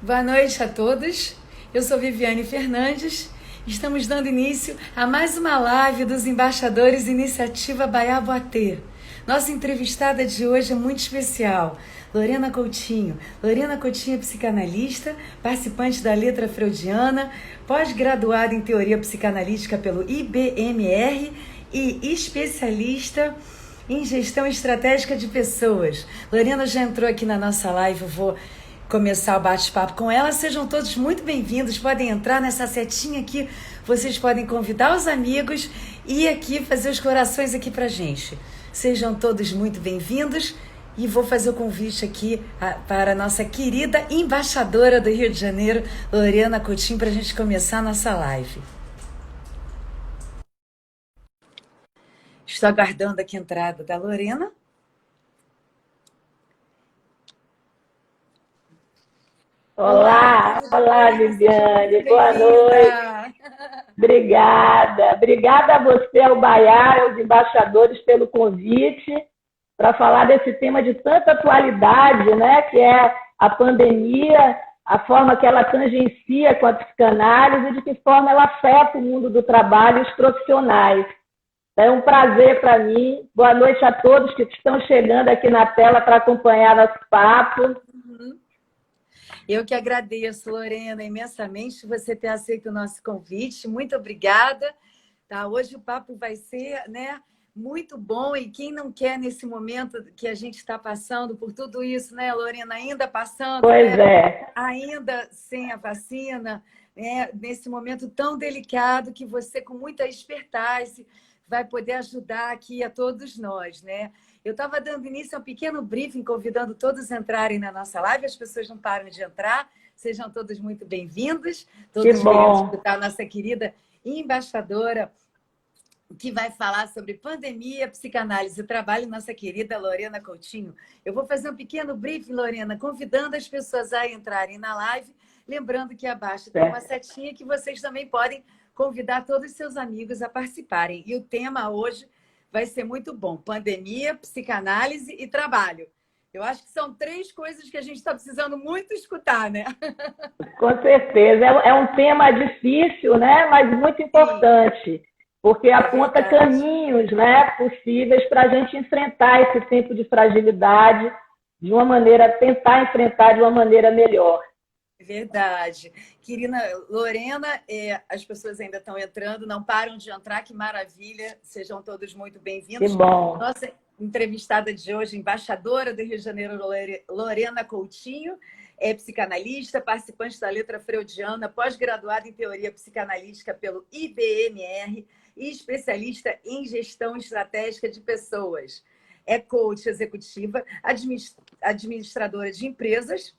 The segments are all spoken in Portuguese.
Boa noite a todos. Eu sou Viviane Fernandes. Estamos dando início a mais uma live dos embaixadores Iniciativa Baiaboatê. Nossa entrevistada de hoje é muito especial, Lorena Coutinho. Lorena Coutinho é psicanalista, participante da Letra Freudiana, pós-graduada em Teoria Psicanalítica pelo IBMR e especialista em Gestão Estratégica de Pessoas. Lorena já entrou aqui na nossa live, eu vou começar o bate-papo com ela. Sejam todos muito bem-vindos, podem entrar nessa setinha aqui, vocês podem convidar os amigos e aqui fazer os corações aqui pra gente. Sejam todos muito bem-vindos e vou fazer o convite aqui para a nossa querida embaixadora do Rio de Janeiro, Lorena Coutinho, para a gente começar a nossa live. Estou aguardando aqui a entrada da Lorena. Olá, Viviane, boa noite. Obrigada a você, ao Baiá, aos embaixadores pelo convite para falar desse tema de tanta atualidade, né, que é a pandemia, a forma que ela tangencia com a psicanálise e de que forma ela afeta o mundo do trabalho e os profissionais. É um prazer para mim. Boa noite a todos que estão chegando aqui na tela para acompanhar nosso papo. Eu que agradeço, Lorena, imensamente você ter aceito o nosso convite. Muito obrigada. Tá? Hoje o papo vai ser, né, muito bom. E quem não quer, nesse momento que a gente está passando por tudo isso, né, Lorena, ainda passando, Pois né, é. ainda sem a vacina, né, nesse momento tão delicado que você, com muita expertise, vai poder ajudar aqui a todos nós, né? Eu estava dando início a um pequeno briefing, convidando todos a entrarem na nossa live. As pessoas não param de entrar. Sejam todos muito bem-vindos. Todos querendo escutar a nossa querida embaixadora, que vai falar sobre pandemia, psicanálise e trabalho, nossa querida Lorena Coutinho. Eu vou fazer um pequeno briefing, Lorena, convidando as pessoas a entrarem na live. Lembrando que abaixo tem uma setinha que vocês também podem convidar todos os seus amigos a participarem. E o tema hoje vai ser muito bom: pandemia, psicanálise e trabalho. Eu acho que são três coisas que a gente está precisando muito escutar, né? Com certeza. É um tema difícil, né? Mas muito importante, porque aponta caminhos, né, possíveis para a gente enfrentar esse tempo de fragilidade de uma maneira, tentar enfrentar de uma maneira melhor. Verdade. Querida Lorena, as pessoas ainda estão entrando, não param de entrar, que maravilha. Sejam todos muito bem-vindos. Que bom. Nossa entrevistada de hoje, embaixadora do Rio de Janeiro, Lorena Coutinho, é psicanalista, participante da Letra Freudiana, pós-graduada em Teoria Psicanalítica pelo IBMR e especialista em Gestão Estratégica de Pessoas. É coach executiva, administradora de empresas,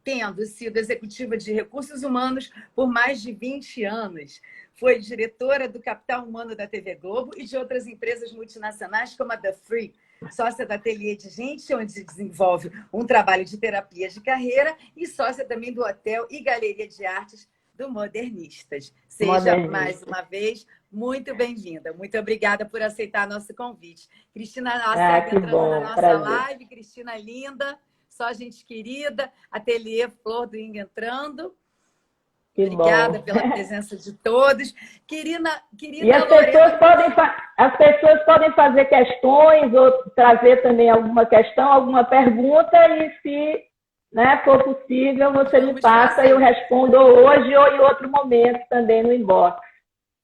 tendo sido executiva de recursos humanos por mais de 20 anos. Foi diretora do Capital Humano da TV Globo e de outras empresas multinacionais como a The Free, sócia da Ateliê de Gente, onde desenvolve um trabalho de terapia de carreira, e sócia também do Hotel e Galeria de Artes do Modernistas. Seja, mais uma vez, muito bem-vinda. Muito obrigada por aceitar nosso convite. Cristina Lacerda entrando na nossa live. Cristina linda. Só gente querida, Ateliê Flor do Ing entrando. Obrigada pela presença de todos. Querida e as pessoas podem fazer questões ou trazer também alguma questão, alguma pergunta, e se, né, for possível, você me passa e eu respondo hoje ou em outro momento também no inbox.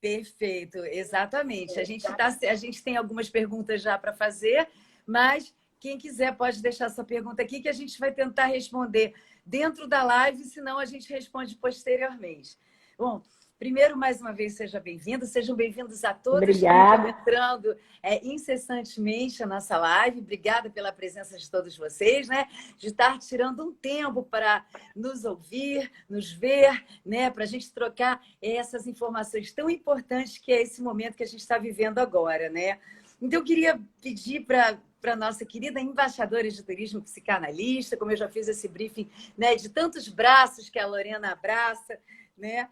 Perfeito, exatamente. A gente tem algumas perguntas já para fazer, mas quem quiser pode deixar sua pergunta aqui, que a gente vai tentar responder dentro da live, senão a gente responde posteriormente. Bom, primeiro, mais uma vez, sejam bem-vindos a todos. Obrigada. Que estão entrando incessantemente a nossa live. Obrigada pela presença de todos vocês, né? De estar tirando um tempo para nos ouvir, nos ver, né? Para a gente trocar essas informações tão importantes que é esse momento que a gente está vivendo agora, né? Então, eu queria pedir para a nossa querida embaixadora de turismo psicanalista, como eu já fiz esse briefing, né, de tantos braços que a Lorena abraça, né,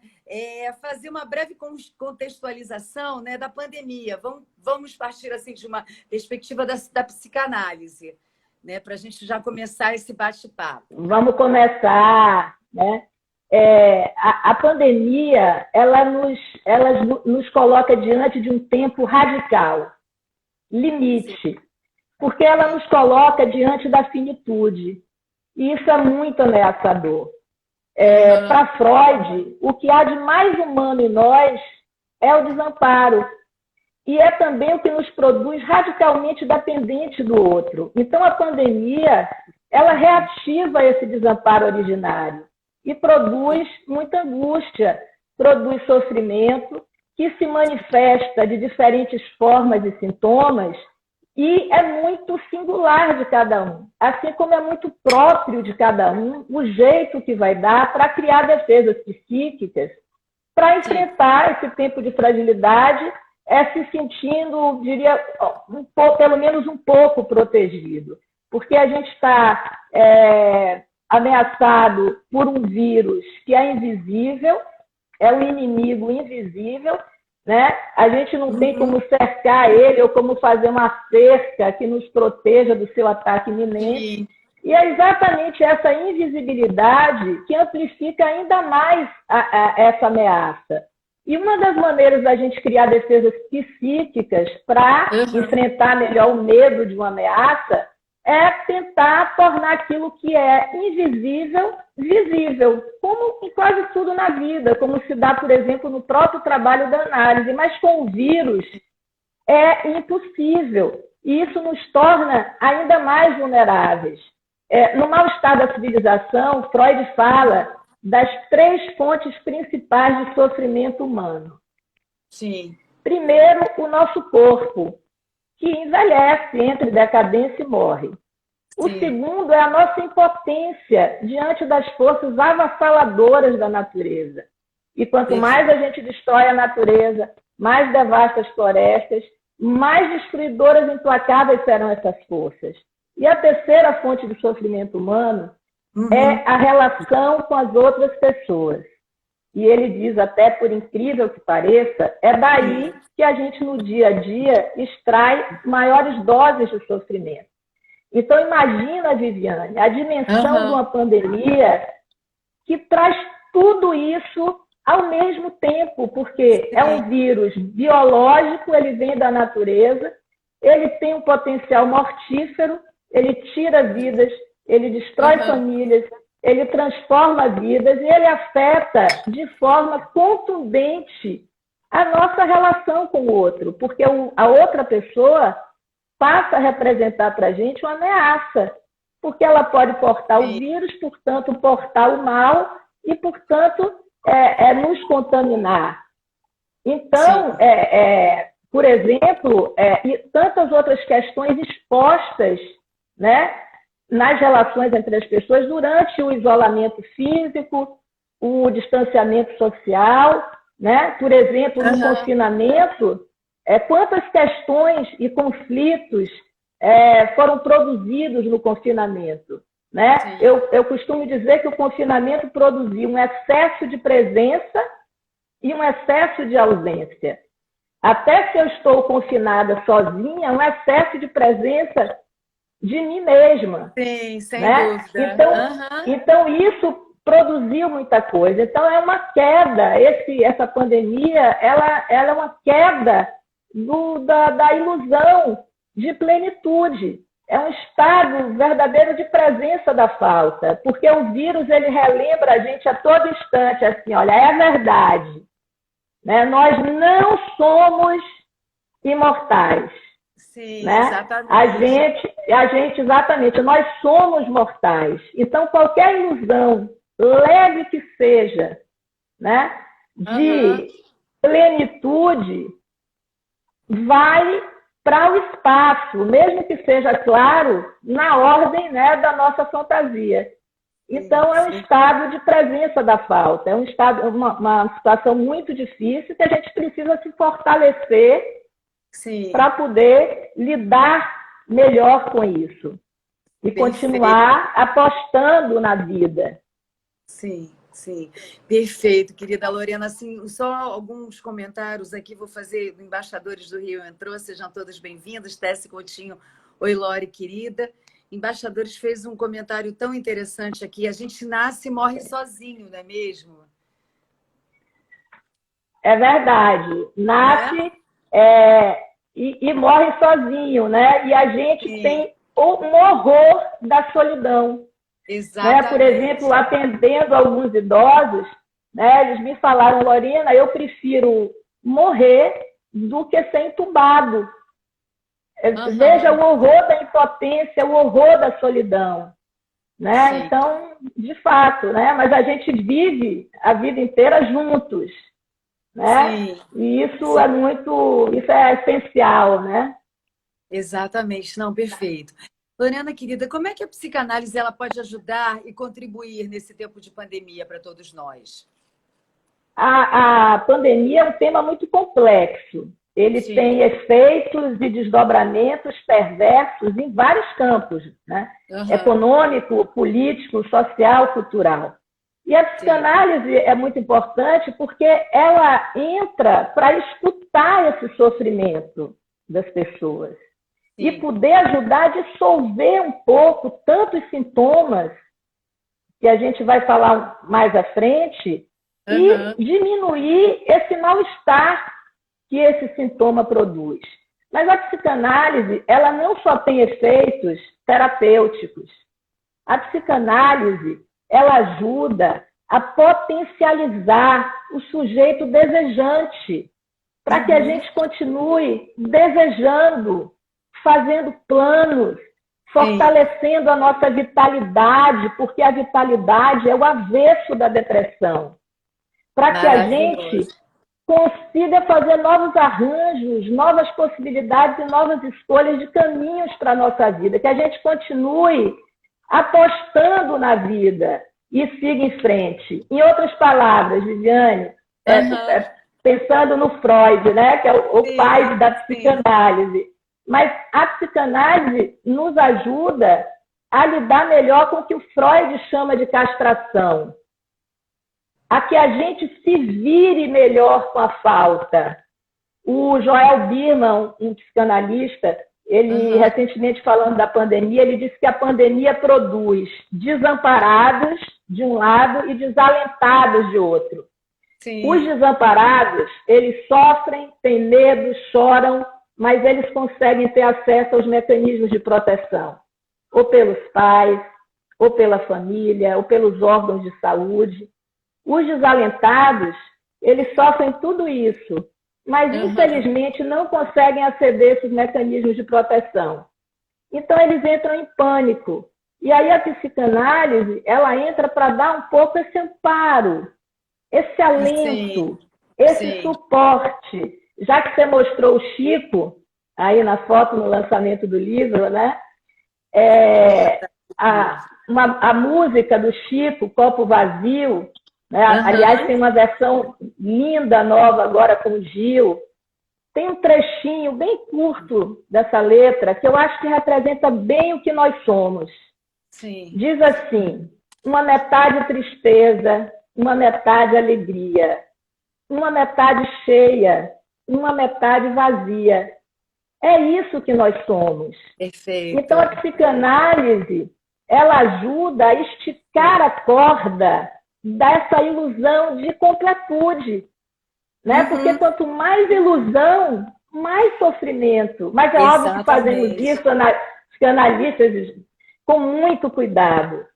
fazer uma breve contextualização, né, da pandemia. Vamos partir assim, de uma perspectiva da psicanálise, né, para a gente já começar esse bate-papo. Vamos começar. né? A pandemia, ela nos coloca diante de um tempo radical, limite, porque ela nos coloca diante da finitude. E isso é muito ameaçador. Para Freud, o que há de mais humano em nós é o desamparo. E é também o que nos produz radicalmente dependente do outro. Então, a pandemia, ela reativa esse desamparo originário e produz muita angústia, produz sofrimento, que se manifesta de diferentes formas e sintomas, e é muito singular de cada um, assim como é muito próprio de cada um o jeito que vai dar para criar defesas psíquicas, para enfrentar esse tempo de fragilidade, se sentindo, diria, pelo menos um pouco protegido, porque a gente está ameaçado por um vírus que é invisível, é um inimigo invisível, né? A gente não tem como cercar ele ou como fazer uma cerca que nos proteja do seu ataque iminente. Sim. E é exatamente essa invisibilidade que amplifica ainda mais essa ameaça. E uma das maneiras da gente criar defesas psíquicas para enfrentar melhor o medo de uma ameaça é tentar tornar aquilo que é invisível, visível, como em quase tudo na vida, como se dá, por exemplo, no próprio trabalho da análise. Mas com o vírus é impossível. E isso nos torna ainda mais vulneráveis. No mal-estar da civilização, Freud fala das 3 fontes principais de sofrimento humano. Sim. Primeiro, o nosso corpo, que envelhece, entra em decadência e morre. O segundo é a nossa impotência diante das forças avassaladoras da natureza. E quanto mais a gente destrói a natureza, mais devasta as florestas, mais destruidoras e implacáveis serão essas forças. E a terceira fonte de sofrimento humano é a relação com as outras pessoas. E ele diz, até por incrível que pareça, é daí que a gente no dia a dia extrai maiores doses de sofrimento. Então imagina, Viviane, a dimensão de uma pandemia que traz tudo isso ao mesmo tempo, porque é um vírus biológico, ele vem da natureza, ele tem um potencial mortífero, ele tira vidas, ele destrói famílias, ele transforma vidas e ele afeta de forma contundente a nossa relação com o outro, porque a outra pessoa passa a representar para a gente uma ameaça, porque ela pode portar o vírus, portanto, portar o mal e, portanto, nos contaminar. Então, por exemplo, e tantas outras questões expostas, né, nas relações entre as pessoas durante o isolamento físico, o distanciamento social, né? Por exemplo, no confinamento, quantas questões e conflitos foram produzidos no confinamento, né? Eu costumo dizer que o confinamento produziu um excesso de presença e um excesso de ausência. Até se eu estou confinada sozinha, um excesso de presença de mim mesma. Sim, sem dúvida. Então, então, isso produziu muita coisa. Então, é uma queda. Essa pandemia, ela é uma queda da ilusão de plenitude. É um estado verdadeiro de presença da falta, porque o vírus, ele relembra a gente a todo instante, assim, olha, é verdade, né? Nós não somos imortais. Sim, né? exatamente. A gente, exatamente, nós somos mortais. Então, qualquer ilusão, leve que seja, né, de plenitude, vai para o espaço, mesmo que seja, claro, na ordem, né, da nossa fantasia. Então, é um estado de presença da falta, é um estado, uma situação muito difícil que a gente precisa se fortalecer para poder lidar melhor com isso e continuar apostando na vida. Sim, sim. Perfeito, querida Lorena. Assim, só alguns comentários aqui vou fazer do Embaixadores do Rio Entrou. Sejam todas bem-vindas. Tessi Coutinho, oi, Lore, querida. Embaixadores fez um comentário tão interessante aqui. A gente nasce e morre sozinho, não é mesmo? É verdade. Né? Nasce e morre sozinho, né? E a gente Sim, tem um horror da solidão. Né? Por exemplo, exatamente. atendendo alguns idosos, né, eles me falaram, Lorena, eu prefiro morrer do que ser entubado. Veja o Aham, horror da impotência, o horror da solidão. Né? sim, Então, de fato, né? Mas a gente vive a vida inteira juntos. Né? sim, E sim, isso é essencial, né? exatamente. Não, perfeito. Lorena, querida, como é que a psicanálise ela pode ajudar e contribuir nesse tempo de pandemia para todos nós? A pandemia é um tema muito complexo. Ele Sim. tem efeitos e desdobramentos perversos em vários campos, né? Aham, Econômico, político, social, cultural. E a sim, psicanálise é muito importante porque ela entra para escutar esse sofrimento das pessoas e sim. poder ajudar a dissolver um pouco tantos sintomas que a gente vai falar mais à frente e Aham, diminuir esse mal-estar que esse sintoma produz. Mas a psicanálise, ela não só tem efeitos terapêuticos. A psicanálise, ela ajuda a potencializar o sujeito desejante, para que a uhum, gente continue desejando, fazendo planos, sim. fortalecendo a nossa vitalidade, porque a vitalidade é o avesso da depressão. Para que a gente Maravilhoso. consiga fazer novos arranjos, novas possibilidades e novas escolhas de caminhos para a nossa vida, que a gente continue apostando na vida e siga em frente. Em outras palavras, Viviane, Aham, pensando no Freud, né, que é o pai sim, da sim. psicanálise, mas a psicanálise nos ajuda a lidar melhor com o que o Freud chama de castração, a que a gente se vire melhor com a falta. O Joel Birman, um psicanalista, ele Aham, recentemente falando da pandemia, ele disse que a pandemia produz desamparados de um lado e desalentados de outro. Os sim, desamparados, eles sofrem, têm medo, choram, mas eles conseguem ter acesso aos mecanismos de proteção, ou pelos pais, ou pela família, ou pelos órgãos de saúde. Os desalentados, eles sofrem tudo isso, mas aham, infelizmente não conseguem aceder a esses mecanismos de proteção. Então eles entram em pânico. E aí a psicanálise, ela entra para dar um pouco esse amparo, esse sim, alento, esse sim. suporte. Já que você mostrou o Chico, aí na foto, no lançamento do livro, né? É, Verdade. a música do Chico, Copo Vazio, né? Aliás, Aham, tem uma versão linda, nova, agora com o Gil. Tem um trechinho bem curto dessa letra que eu acho que representa bem o que nós somos. sim. Diz assim: uma metade tristeza, uma metade alegria, uma metade cheia, uma metade vazia. É isso que nós somos. Então, a Perfeito. psicanálise, ela ajuda a esticar a corda dessa ilusão de completude, né? Porque Uhum, quanto mais ilusão, mais sofrimento. Mas é óbvio que fazemos exatamente. isso, psicanalistas, com muito cuidado.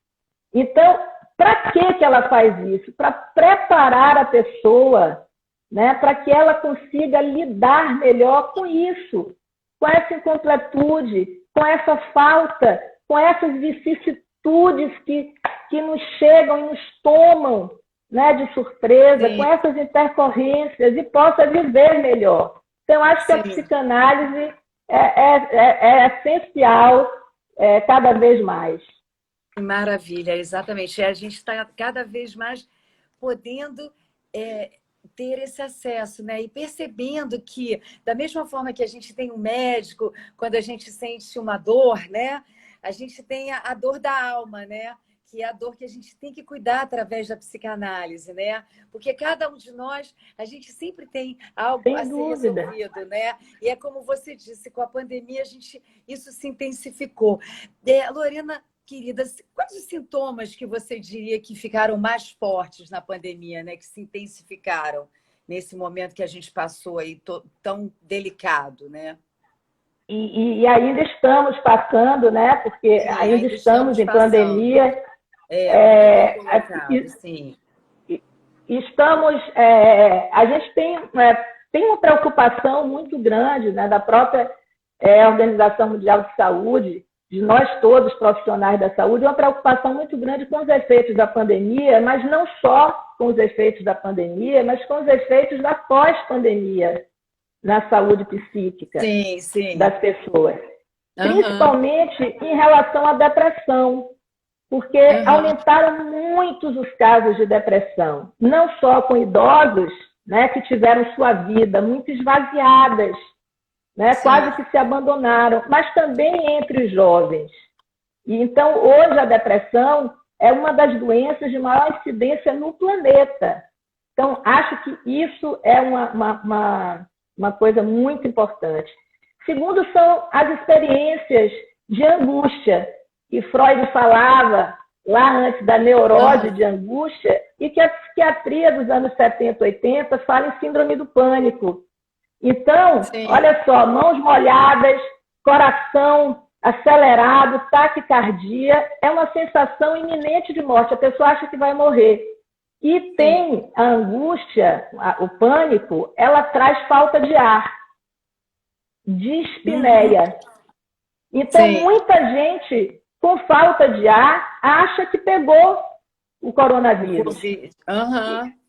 Então, para que ela faz isso? Para preparar a pessoa, né, para que ela consiga lidar melhor com isso, com essa incompletude, com essa falta, com essas vicissitudes que nos chegam e nos tomam, né, de surpresa, com Sim, essas intercorrências e possa viver melhor. Então, acho que a sim. psicanálise é essencial cada vez mais. Que maravilha, exatamente. E a gente está cada vez mais podendo ter esse acesso, né? E percebendo que, da mesma forma que a gente tem um médico, quando a gente sente uma dor, né? A gente tem a dor da alma, né? que é a dor que a gente tem que cuidar através da psicanálise, né? Porque cada um de nós, a gente sempre tem algo Sem a ser dúvida. resolvido, né? E é como você disse, com a pandemia isso se intensificou. Lorena, querida, quais os sintomas que você diria que ficaram mais fortes na pandemia, né? Que se intensificaram nesse momento que a gente passou aí tão delicado, né? E ainda estamos passando, né? Porque Sim, ainda estamos em passando. pandemia. Muito bem colocado, sim. Estamos, a gente tem uma preocupação muito grande, né, da própria Organização Mundial de Saúde, de nós todos profissionais da saúde, uma preocupação muito grande com os efeitos da pandemia, mas não só com os efeitos da pandemia, mas com os efeitos da pós-pandemia na saúde psíquica das pessoas. Principalmente em relação à depressão, porque aumentaram muitos os casos de depressão, não só com idosos, né, que tiveram sua vida muito esvaziadas, né, quase que se abandonaram, mas também entre os jovens. E então, hoje, a depressão é uma das doenças de maior incidência no planeta. Então, acho que isso é uma coisa muito importante. Segundo, são as experiências de angústia, que Freud falava lá antes da neurose de angústia, e que a psiquiatria dos anos 70, 80 fala em síndrome do pânico. Então, olha só, mãos molhadas, coração acelerado, taquicardia, é uma sensação iminente de morte. A pessoa acha que vai morrer. E tem a angústia, o pânico, ela traz falta de ar, dispneia. Então, muita gente com falta de ar acha que pegou o coronavírus.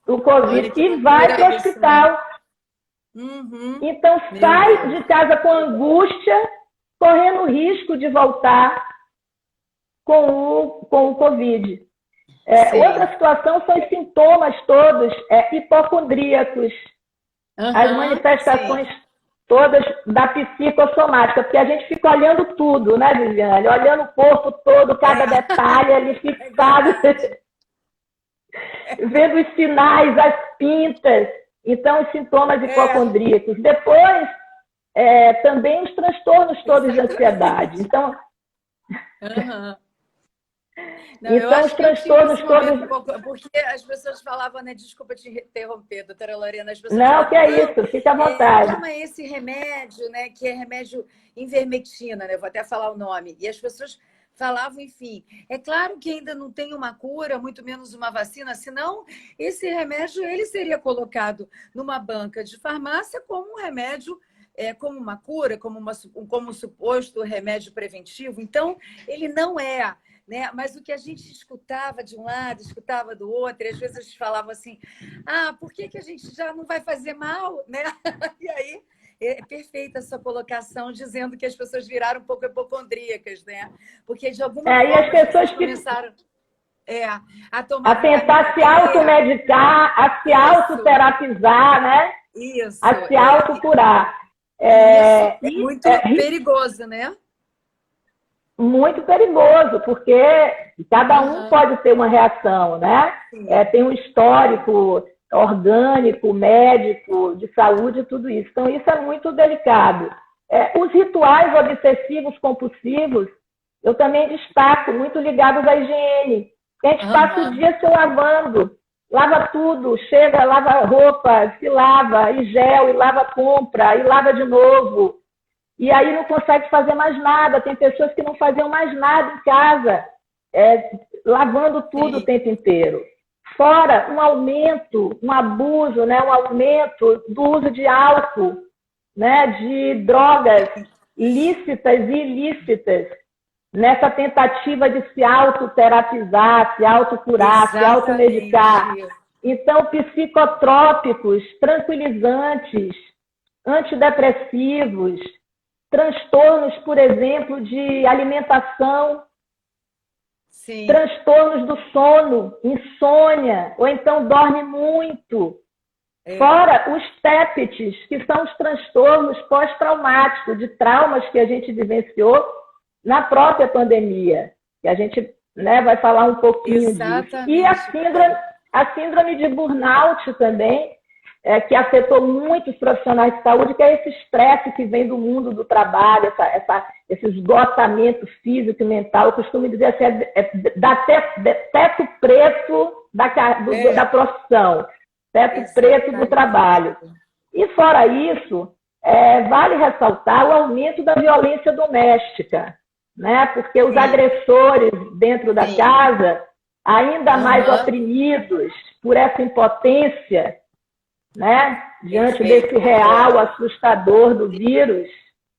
O Covid. E vai para o hospital. Então, sai de casa com angústia, correndo o risco de voltar com o Covid. Outra situação são os sintomas todos hipocondríacos. As manifestações todas da psicossomática, porque a gente fica olhando tudo, né, Viviane? Olhando o corpo todo, cada detalhe ali fixado, vendo os sinais, as pintas. Então, os sintomas hipocondríacos. Depois, também os transtornos todos de ansiedade. Então, não, então os transtornos todos... Porque as pessoas falavam, né? Desculpa te interromper, doutora Lorena. As pessoas falavam, que é isso, fica à vontade. Toma esse remédio, né? Que é remédio ivermectina, né? Eu vou até falar o nome. E as pessoas falavam, enfim. É claro que ainda não tem uma cura, muito menos uma vacina, senão esse remédio ele seria colocado numa banca de farmácia como um remédio, como uma cura, como um suposto remédio preventivo. Então, ele não é... Né? Mas o que a gente escutava de um lado, escutava do outro, e às vezes eles falavam assim, por que a gente já não vai fazer mal? Né? E aí, é perfeita a sua colocação, dizendo que as pessoas viraram um pouco hipocondríacas, né? Porque de alguma forma e as pessoas começaram a tomar... A tentar se automedicar, a se autoterapizar, né? Isso. A se autocurar. Isso é muito perigoso, né? Muito perigoso, porque cada um pode ter uma reação, né? Tem um histórico orgânico, médico, de saúde, tudo isso. Então, isso é muito delicado. Os rituais obsessivos compulsivos, eu também destaco, muito ligados à higiene. A gente passa o dia se lavando, lava tudo, chega, lava roupa, se lava, e gel, e lava compra, e lava de novo. E aí não consegue fazer mais nada. Tem pessoas que não faziam mais nada em casa, lavando tudo o tempo inteiro. Fora um aumento, um abuso, né? Um aumento do uso de álcool, né? De drogas lícitas e ilícitas, nessa tentativa de se autoterapizar, se autocurar, se automedicar. Então, psicotrópicos, tranquilizantes, antidepressivos, transtornos, por exemplo, de alimentação, transtornos do sono, insônia, ou então dorme muito. Fora os TEPTs, que são os transtornos pós-traumáticos, de traumas que a gente vivenciou na própria pandemia, que a gente né, vai falar um pouquinho disso. E Exatamente. a síndrome de burnout também, que afetou muitos profissionais de saúde, que é esse estresse que vem do mundo do trabalho, esse esgotamento físico e mental. Eu costumo dizer assim, teto preto da profissão, teto preto do trabalho. E fora isso, vale ressaltar o aumento da violência doméstica, né? Porque os agressores dentro da casa, ainda mais oprimidos por essa impotência, né? Diante desse real assustador do vírus,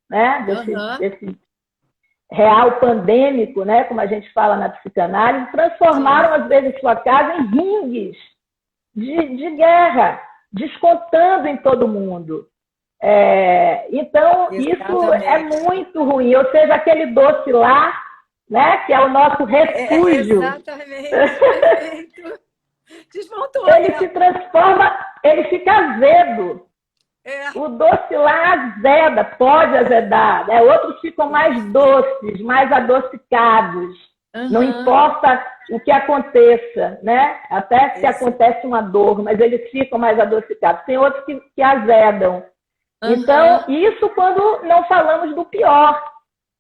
né? Desse real pandêmico, né? Como a gente fala na psicanálise, transformaram às vezes sua casa em ringues de guerra, descontando em todo mundo. Então, isso é muito ruim. Ou seja, aquele doce lá, né? Que é o nosso refúgio. Exatamente, perfeito. Desmontou. Ele se transforma, ele fica azedo. O doce lá azeda, pode azedar, né? Outros ficam mais doces, mais adocicados. Não importa o que aconteça, né? Até se acontece uma dor, mas eles ficam mais adocicados. Tem outros que azedam. Então, isso quando não falamos do pior,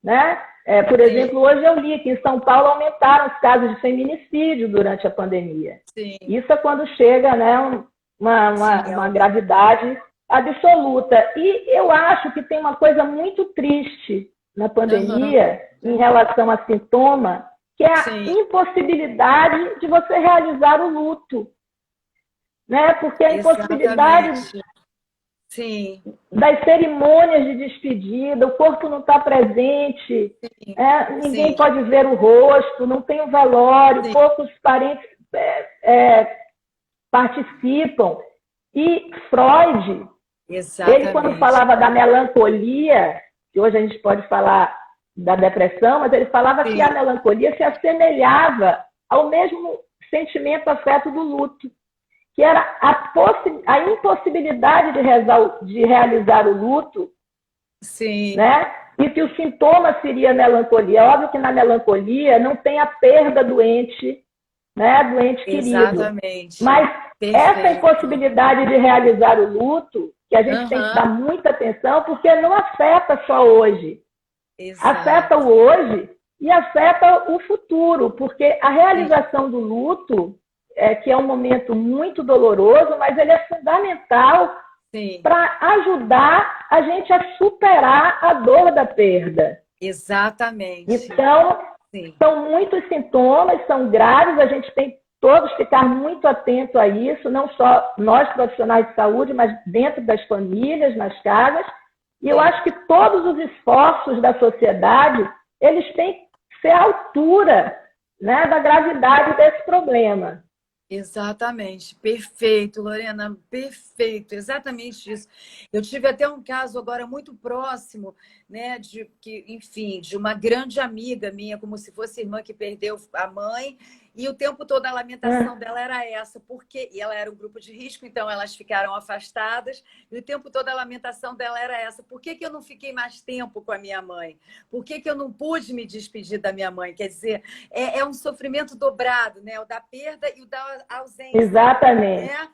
né? Por exemplo, hoje eu li que em São Paulo aumentaram os casos de feminicídio durante a pandemia. Sim. Isso é quando chega, né, uma gravidade absoluta. E eu acho que tem uma coisa muito triste na pandemia em relação a sintoma, que é a impossibilidade de você realizar o luto. Né? Porque a impossibilidade das cerimônias de despedida, o corpo não está presente, ninguém pode ver o rosto, não tem o velório, poucos parentes participam. E Freud, ele quando falava da melancolia, que hoje a gente pode falar da depressão, mas ele falava que a melancolia se assemelhava ao mesmo sentimento afeto do luto, que era a impossibilidade de realizar o luto, né? E que o sintoma seria a melancolia. Óbvio que na melancolia não tem a perda doente, né? Doente querido. Exatamente. Mas essa impossibilidade de realizar o luto, que a gente tem que dar muita atenção, porque não afeta só hoje. Afeta o hoje e afeta o futuro, porque a realização do luto, que é um momento muito doloroso, mas ele é fundamental para ajudar a gente a superar a dor da perda. Exatamente. Então, são muitos sintomas, são graves, a gente tem que todos ficar muito atentos a isso, não só nós profissionais de saúde, mas dentro das famílias, nas casas. E eu acho que todos os esforços da sociedade, eles têm que ser à altura, né, da gravidade desse problema. Exatamente, perfeito, Lorena, perfeito, exatamente isso. Eu tive até um caso agora muito próximo, né, de uma grande amiga minha, como se fosse irmã que perdeu a mãe, e o tempo todo a lamentação dela era essa, e ela era um grupo de risco, então elas ficaram afastadas, e o tempo todo a lamentação dela era essa: por que eu não fiquei mais tempo com a minha mãe? Por que eu não pude me despedir da minha mãe? Quer dizer, é um sofrimento dobrado, né? O da perda e o da ausência. Exatamente. Né?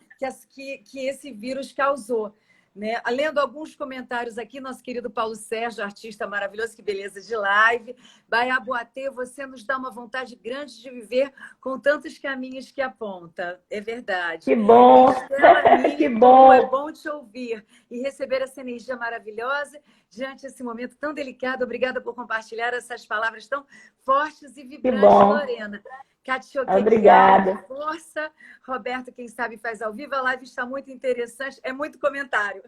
Que esse vírus causou. Né? Lendo alguns comentários aqui, nosso querido Paulo Sérgio, artista maravilhoso, que beleza de live. Baiaboatê, você nos dá uma vontade grande de viver com tantos caminhos que aponta. É verdade. Que bom! Que bom! É bom te ouvir e receber essa energia maravilhosa diante desse momento tão delicado. Obrigada por compartilhar essas palavras tão fortes e vibrantes, Lorena. Obrigada. Força. Roberto, quem sabe, faz ao vivo. A live está muito interessante. É muito comentário.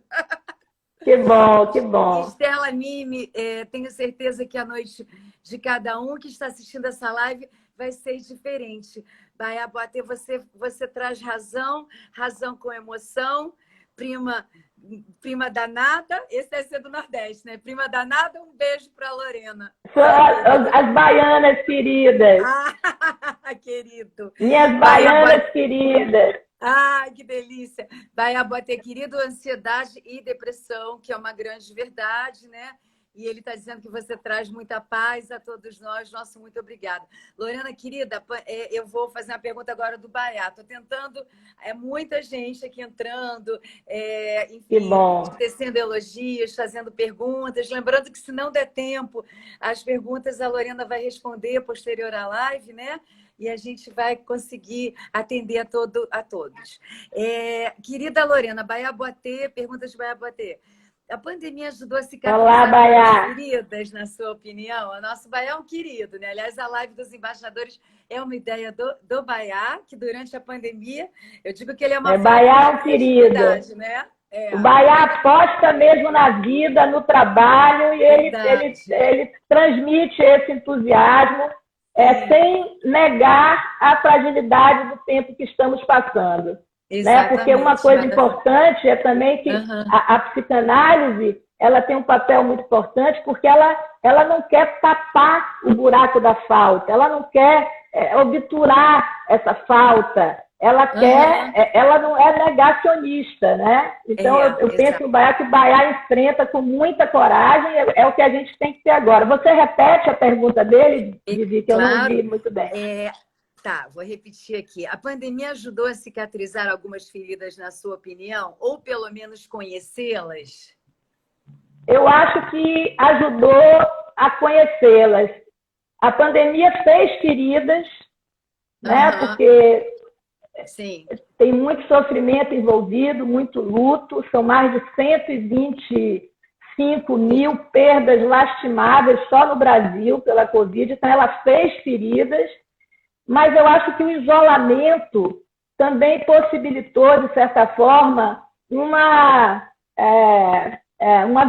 Que bom, que bom. Estela Nime, tenho certeza que a noite de cada um que está assistindo essa live vai ser diferente. Baiaboatê, você traz razão com emoção. Prima danada, esse deve ser do Nordeste, né? Prima danada, um beijo para Lorena. As baianas queridas. Querido. Minhas baianas queridas. Ai, que delícia. Baiaboatê, querido, ansiedade e depressão, que é uma grande verdade, né? E ele está dizendo que você traz muita paz a todos nós. Nosso muito obrigado. Lorena, querida, eu vou fazer uma pergunta agora do Baiá. Estou tentando, muita gente aqui entrando, Que enfim, bom. tecendo elogios, fazendo perguntas. Lembrando que, se não der tempo, as perguntas a Lorena vai responder posterior à live, né? E a gente vai conseguir atender a todos. Querida Lorena, Baiá Boatê, perguntas de Baiá Boatê. A pandemia ajudou a cicatrizar as feridas, na sua opinião? O nosso Baiá é um querido, né? Aliás, a live dos embaixadores é uma ideia do Baiá, que durante a pandemia, eu digo que ele é uma Baiá é um querido, né? O Baiá aposta mesmo na vida, no trabalho, e ele transmite esse entusiasmo sem negar a fragilidade do tempo que estamos passando. Né? Porque uma coisa importante é também que a psicanálise ela tem um papel muito importante, porque ela não quer tapar o buraco da falta, ela não quer obturar essa falta, ela não é negacionista, né? Então eu penso que o Baiá enfrenta com muita coragem, é o que a gente tem que ter agora. Você repete a pergunta dele, Vivi, que eu não vi muito bem. Tá, vou repetir aqui. A pandemia ajudou a cicatrizar algumas feridas, na sua opinião? Ou pelo menos conhecê-las? Eu acho que ajudou a conhecê-las. A pandemia fez feridas, né? Porque tem muito sofrimento envolvido, muito luto. São mais de 125 mil perdas lastimáveis só no Brasil pela Covid. Então, ela fez feridas. Mas eu acho que o isolamento também possibilitou, de certa forma, uma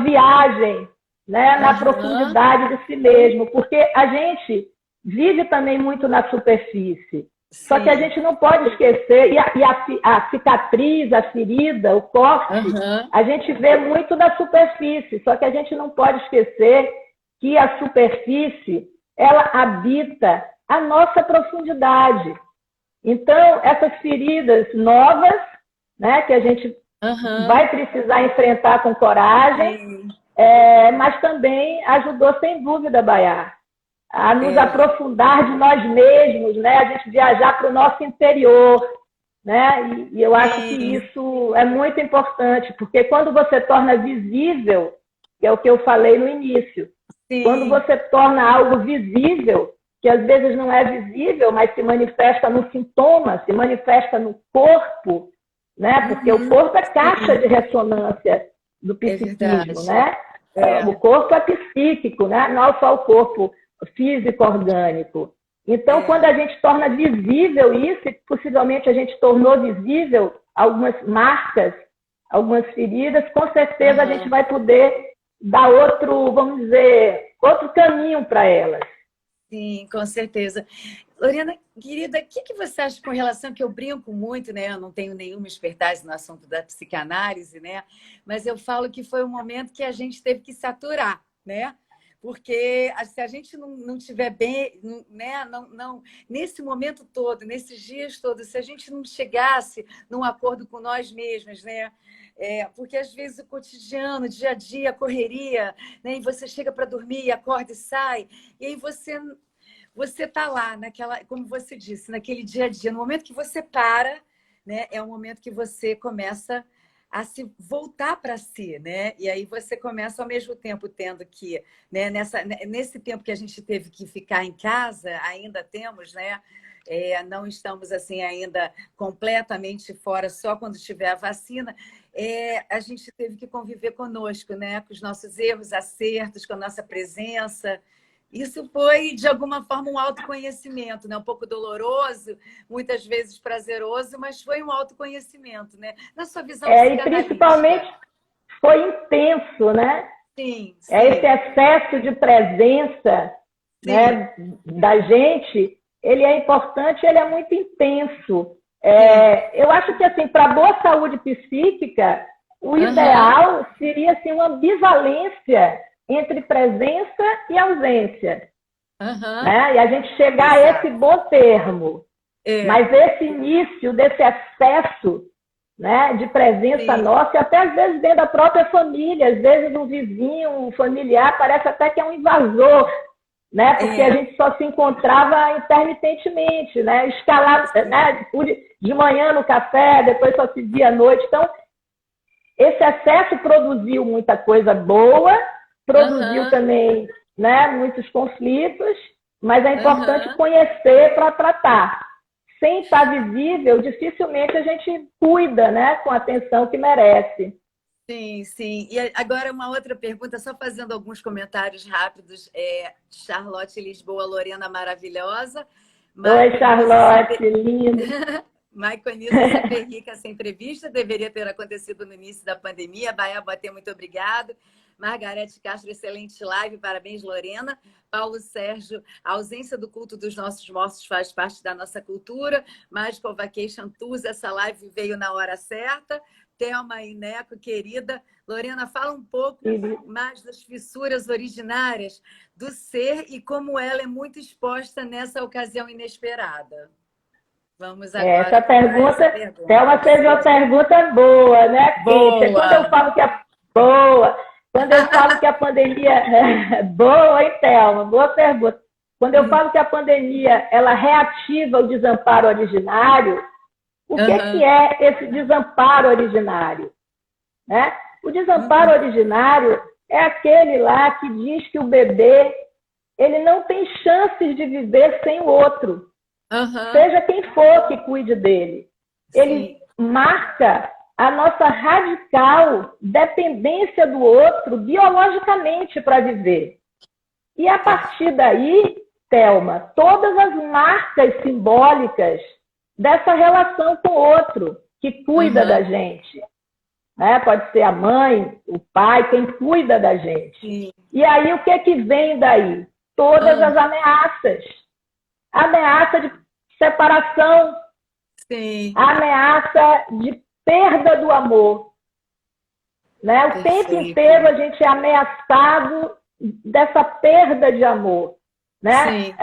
viagem, né, na profundidade de si mesmo, porque a gente vive também muito na superfície. Sim. Só que a gente não pode esquecer, e a cicatriz, a ferida, o corte, a gente vê muito na superfície, só que a gente não pode esquecer que a superfície, ela habita a nossa profundidade. Então, essas feridas novas, né, que a gente vai precisar enfrentar com coragem, mas também ajudou, sem dúvida, Baiá, a nos aprofundar de nós mesmos, né, a gente viajar para o nosso interior, né, e eu acho que isso é muito importante, porque quando você torna visível, que é o que eu falei no início, quando você torna algo visível, que às vezes não é visível, mas se manifesta no sintoma, se manifesta no corpo, né? Porque o corpo é caixa de ressonância do psiquismo, né? O corpo é psíquico, né? Não só o corpo físico, orgânico. Então, quando a gente torna visível isso, e possivelmente a gente tornou visível algumas marcas, algumas feridas, com certeza a gente vai poder dar outro, vamos dizer, outro caminho para elas. Sim, com certeza. Lorena, querida, o que você acha com relação, que eu brinco muito, né? Eu não tenho nenhuma expertise no assunto da psicanálise, né? Mas eu falo que foi um momento que a gente teve que saturar, né? Porque se a gente não tiver bem, né? Nesse momento todo, nesses dias todos, se a gente não chegasse num acordo com nós mesmos, né? Porque às vezes o cotidiano, o dia a dia, a correria, né? E você chega para dormir e acorda e sai, e aí você está lá, como você disse, naquele dia a dia. No momento que você para, né? É o momento que você começa a se voltar para si, né? E aí você começa ao mesmo tempo tendo que, né? Nesse tempo que a gente teve que ficar em casa, ainda temos, né? Não estamos assim ainda completamente fora, só quando tiver a vacina. A gente teve que conviver conosco, né? Com os nossos erros, acertos, com a nossa presença. Isso foi, de alguma forma, um autoconhecimento, né? Um pouco doloroso, muitas vezes prazeroso, mas foi um autoconhecimento, né? Na sua visão e principalmente foi intenso, né? Sim. Esse excesso de presença, né, da gente, ele é importante, ele é muito intenso. Eu acho que, assim, para boa saúde psíquica, o ideal seria, assim, uma ambivalência entre presença e ausência. Né? E a gente chegar a esse bom termo. Mas esse início desse excesso né, de presença Sim. nossa, e até às vezes dentro da própria família, às vezes um vizinho, um familiar, parece até que é um invasor, né, porque a gente só se encontrava intermitentemente, né, escalar, né, de manhã no café, depois só se via à noite. Então, esse acesso produziu muita coisa boa, produziu também, né, muitos conflitos, mas é importante conhecer para tratar. Sem estar visível, dificilmente a gente cuida, né, com a atenção que merece. Sim, sim. E agora uma outra pergunta, só fazendo alguns comentários rápidos. Charlotte Lisboa, Lorena maravilhosa. Oi, Charlotte, linda. Maiconisa super rica, sem prevista, deveria ter acontecido no início da pandemia. Baia Bater, muito obrigado. Margarete Castro, excelente live, parabéns, Lorena. Paulo Sérgio, a ausência do culto dos nossos mortos faz parte da nossa cultura. Magical Vacation Tours, essa live veio na hora certa. Thelma Ineco, querida. Lorena, fala um pouco mais das fissuras originárias do ser e como ela é muito exposta nessa ocasião inesperada. Vamos agora. Essa pergunta, Thelma fez uma pergunta boa, né? Boa. Quando eu falo que a boa, quando eu falo que a pandemia boa, hein, Thelma? Boa pergunta. Quando eu falo que a pandemia ela reativa o desamparo originário, o que é esse desamparo originário? Né? O desamparo originário é aquele lá que diz que o bebê ele não tem chances de viver sem o outro. Seja quem for que cuide dele. Ele marca a nossa radical dependência do outro biologicamente para viver. E a partir daí, Thelma, todas as marcas simbólicas dessa relação com o outro que cuida da gente. Né? Pode ser a mãe, o pai, quem cuida da gente. Sim. E aí, o que vem daí? Todas as ameaças. Ameaça de separação, ameaça de perda do amor. Né? O tempo inteiro a gente é ameaçado dessa perda de amor. Né?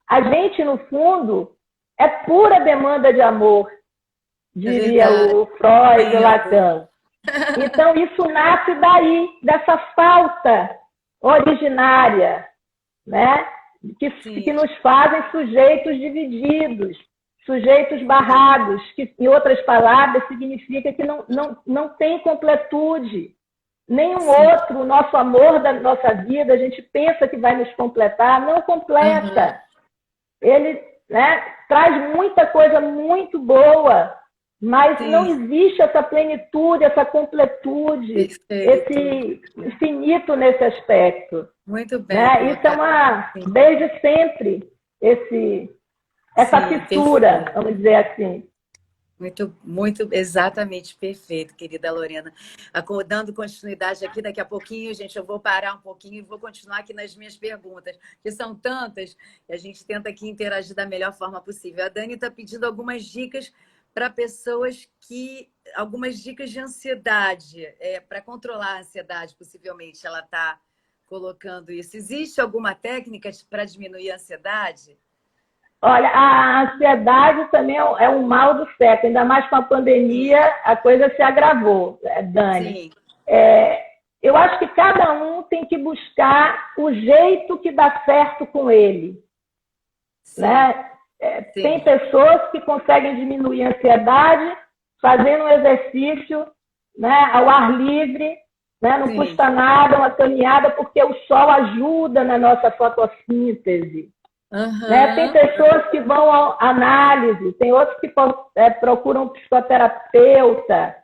A gente, no fundo, é pura demanda de amor, diria o Freud, o Lacan. Então, isso nasce daí, dessa falta originária, né? Que nos fazem sujeitos divididos, sujeitos barrados, que, em outras palavras, significa que não tem completude. Nenhum outro, o nosso amor da nossa vida, a gente pensa que vai nos completar, não completa. Ele, né, traz muita coisa muito boa, mas não existe essa plenitude, essa completude, esse infinito nesse aspecto. Muito bem. Né? Isso é desde sempre, essa fissura, vamos dizer assim. Muito, exatamente, perfeito, querida Lorena. Dando continuidade aqui, daqui a pouquinho, gente, eu vou parar um pouquinho e vou continuar aqui nas minhas perguntas, que são tantas, e a gente tenta aqui interagir da melhor forma possível. A Dani está pedindo algumas dicas para pessoas algumas dicas de ansiedade, para controlar a ansiedade, possivelmente, ela está colocando isso. Existe alguma técnica para diminuir a ansiedade? Olha, a ansiedade também é um mal do século, ainda mais com a pandemia, a coisa se agravou, Dani. Eu acho que cada um tem que buscar o jeito que dá certo com ele. Né? Tem pessoas que conseguem diminuir a ansiedade fazendo um exercício, né, ao ar livre, né? Não custa nada, uma caminhada, porque o sol ajuda na nossa fotossíntese. Né? Tem pessoas que vão à análise, tem outros que procuram um psicoterapeuta,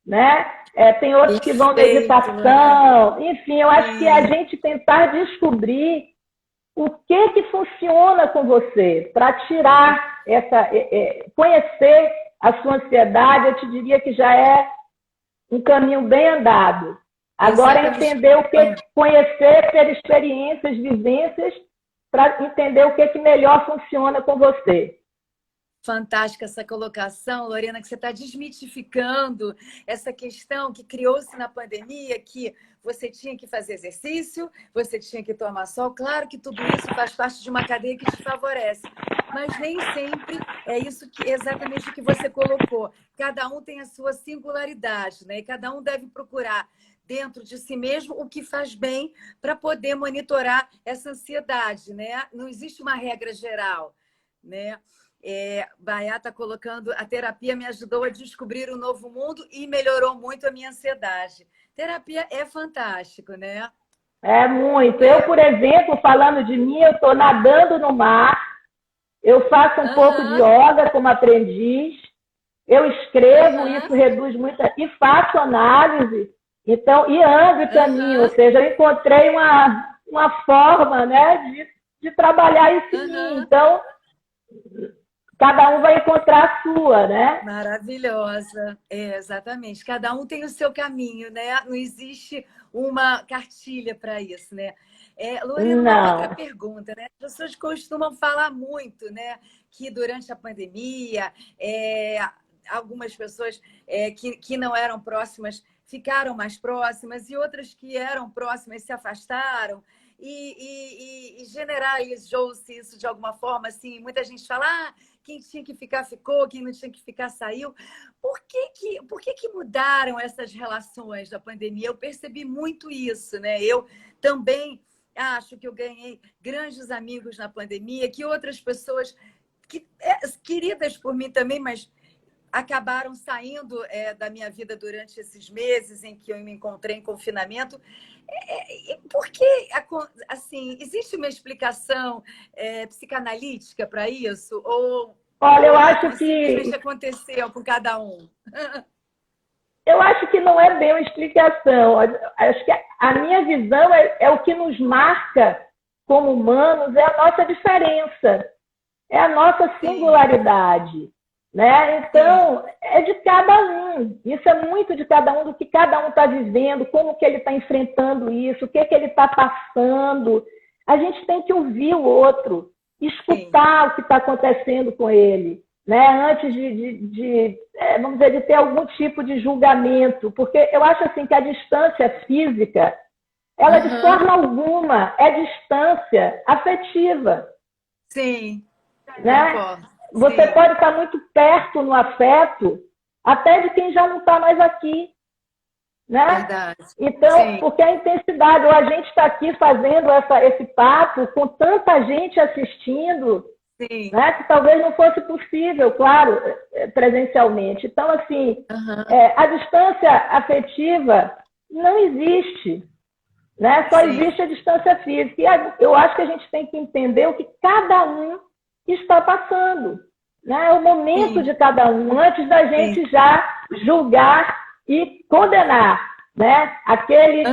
né? Tem outros que vão à meditação. Enfim, eu acho que a gente tentar descobrir o que funciona com você para tirar conhecer a sua ansiedade, eu te diria que já é um caminho bem andado. Agora, entender conhecer, ter experiências, vivências, para entender o que melhor funciona com você. Fantástica essa colocação, Lorena, que você está desmitificando essa questão que criou-se na pandemia, que você tinha que fazer exercício, você tinha que tomar sol. Claro que tudo isso faz parte de uma cadeia que te favorece. mas nem sempre é isso que exatamente o que você colocou. Cada um tem a sua singularidade, né? E cada um deve procurar dentro de si mesmo o que faz bem para poder monitorar essa ansiedade, né? Não existe uma regra geral, né? Baiá está colocando, a terapia me ajudou a descobrir um novo mundo e melhorou muito a minha ansiedade. Terapia é fantástico, né? É muito. Eu, por exemplo, falando de mim, eu estou nadando no mar, eu faço um pouco de yoga como aprendiz, eu escrevo, isso reduz muito, e faço análise, então, e ando e caminho, ou seja, eu encontrei uma forma, né, de trabalhar isso em mim. Então, cada um vai encontrar a sua, né? Maravilhosa. Exatamente. Cada um tem o seu caminho, né? Não existe uma cartilha para isso, né? Lorena, uma outra pergunta, né? As pessoas costumam falar muito, né? Que durante a pandemia, algumas pessoas que não eram próximas ficaram mais próximas e outras que eram próximas se afastaram. E generalizou-se isso de alguma forma, assim, muita gente fala, quem tinha que ficar ficou, quem não tinha que ficar saiu. Por que mudaram essas relações da pandemia? Eu percebi muito isso, né? Eu também acho que eu ganhei grandes amigos na pandemia, que outras pessoas queridas por mim também, mas acabaram saindo da minha vida durante esses meses em que eu me encontrei em confinamento. Por que, assim, existe uma explicação psicanalítica para isso? Olha, eu acho que simplesmente aconteceu com cada um? Eu acho que não é bem uma explicação. Acho que a minha visão é o que nos marca como humanos, é a nossa diferença, é a nossa singularidade. Né? Então, é de cada um. Isso é muito de cada um, do que cada um está vivendo, como que ele está enfrentando isso, o que ele está passando. A gente tem que ouvir o outro, escutar o que está acontecendo com ele, né? Antes vamos dizer, de ter algum tipo de julgamento. Porque eu acho assim que a distância física, ela de forma alguma é distância afetiva. Sim, né? Você pode estar muito perto no afeto, até de quem já não está mais aqui. Né? Verdade. Então, porque a intensidade, ou a gente está aqui fazendo esse papo com tanta gente assistindo, né, que talvez não fosse possível, claro, presencialmente. Então, assim, a distância afetiva não existe. Né? Só existe a distância física. E eu acho que a gente tem que entender o que cada um está passando. Né? É o momento de cada um, antes da gente já julgar e condenar. Né? Aquele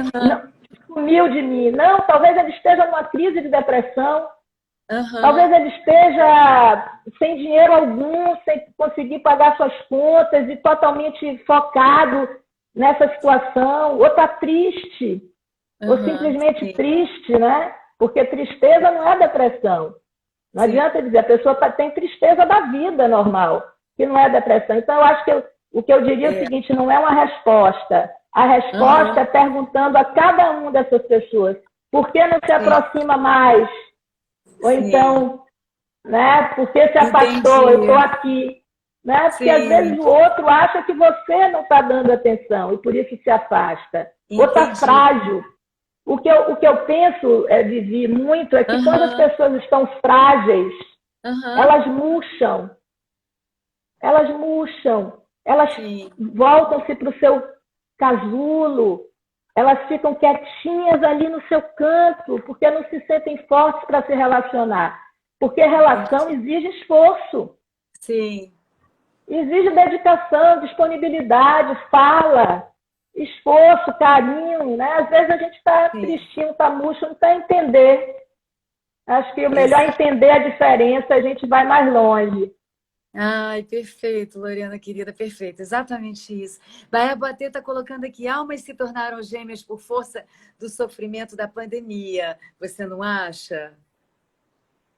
sumiu de mim. Não, talvez ele esteja numa crise de depressão, talvez ele esteja sem dinheiro algum, sem conseguir pagar suas contas e totalmente focado nessa situação, ou está triste, ou simplesmente triste, né? Porque tristeza não é depressão. Não adianta dizer, a pessoa tem tristeza da vida normal, que não é depressão. Então, eu acho que o que eu diria é o seguinte, não é uma resposta. A resposta é perguntando a cada uma dessas pessoas, por que não se aproxima mais? Ou então, né, por que se afastou? Eu estou aqui. Né? Porque às vezes o outro acha que você não está dando atenção e por isso se afasta. Ou está frágil. O que eu penso, Vivi, muito, é que quando as pessoas estão frágeis, elas murcham. Elas murcham. Elas voltam-se para o seu casulo. Elas ficam quietinhas ali no seu canto, porque não se sentem fortes para se relacionar. Porque relação exige esforço. Sim. Exige dedicação, disponibilidade, fala, esforço, carinho, né? Às vezes a gente está tristinho, está murcho, não está entender. Acho que o melhor é entender a diferença, a gente vai mais longe. Ai, perfeito, Lorena, querida, perfeito. Exatamente isso. Baia Boatê está colocando aqui, almas se tornaram gêmeas por força do sofrimento da pandemia. Você não acha?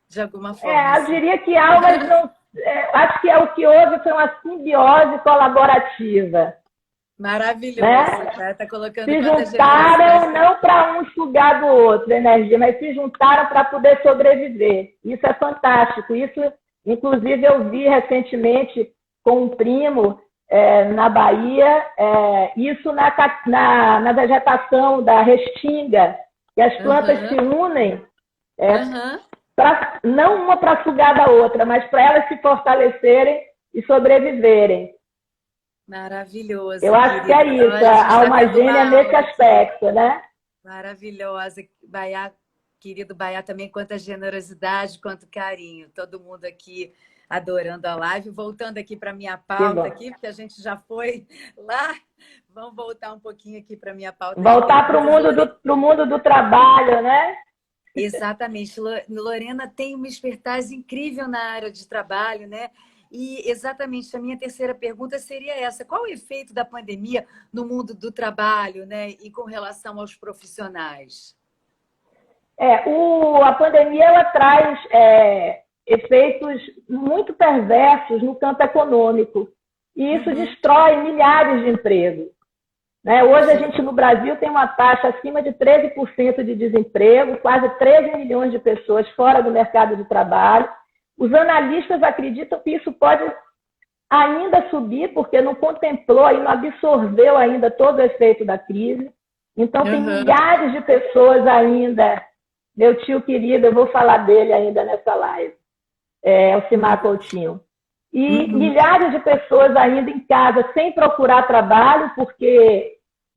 De alguma forma. Eu diria que almas não... acho que o que houve foi uma simbiose colaborativa. Maravilhoso. Né? Tá colocando se juntaram não para um sugar do outro, energia, mas se juntaram para poder sobreviver. Isso é fantástico. Isso Inclusive, eu vi recentemente com um primo na Bahia, isso na vegetação da restinga, que as plantas se unem, não uma para sugar da outra, mas para elas se fortalecerem e sobreviverem. Maravilhoso. Eu acho que é isso, a alma gêmea nesse aspecto, né? Maravilhosa. Baiá, querido Baiá, também quanta generosidade, quanto carinho. Todo mundo aqui adorando a live. Voltando aqui para a minha pauta, aqui, porque a gente já foi lá. Vamos voltar um pouquinho aqui para a minha pauta. Voltar para o mundo do trabalho, né? Exatamente. Lorena tem uma expertise incrível na área de trabalho, né? E exatamente a minha terceira pergunta seria essa: qual o efeito da pandemia no mundo do trabalho, né? E com relação aos profissionais? A pandemia ela traz efeitos muito perversos no campo econômico. E isso destrói milhares de empregos. Né? Hoje a gente no Brasil tem uma taxa acima de 13% de desemprego, quase 13 milhões de pessoas fora do mercado de trabalho. Os analistas acreditam que isso pode ainda subir, porque não contemplou, não absorveu ainda todo o efeito da crise. Então, tem milhares de pessoas ainda. Meu tio querido, eu vou falar dele ainda nessa live, o Cimar Coutinho. E milhares de pessoas ainda em casa sem procurar trabalho,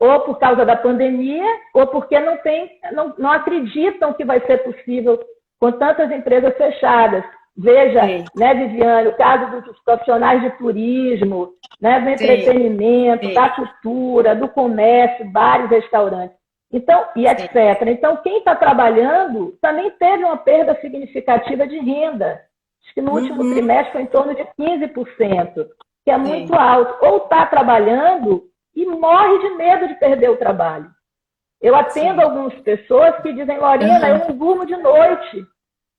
ou por causa da pandemia, ou porque não acreditam que vai ser possível com tantas empresas fechadas. Veja, né, Viviane, o caso dos profissionais de turismo, né, do entretenimento, da cultura, do comércio, bares, restaurantes, então, e etc. Então, quem está trabalhando também teve uma perda significativa de renda. Acho que no último trimestre foi em torno de 15%, que é muito alto. Ou está trabalhando e morre de medo de perder o trabalho. Eu atendo algumas pessoas que dizem, Lorena, eu não durmo de noite,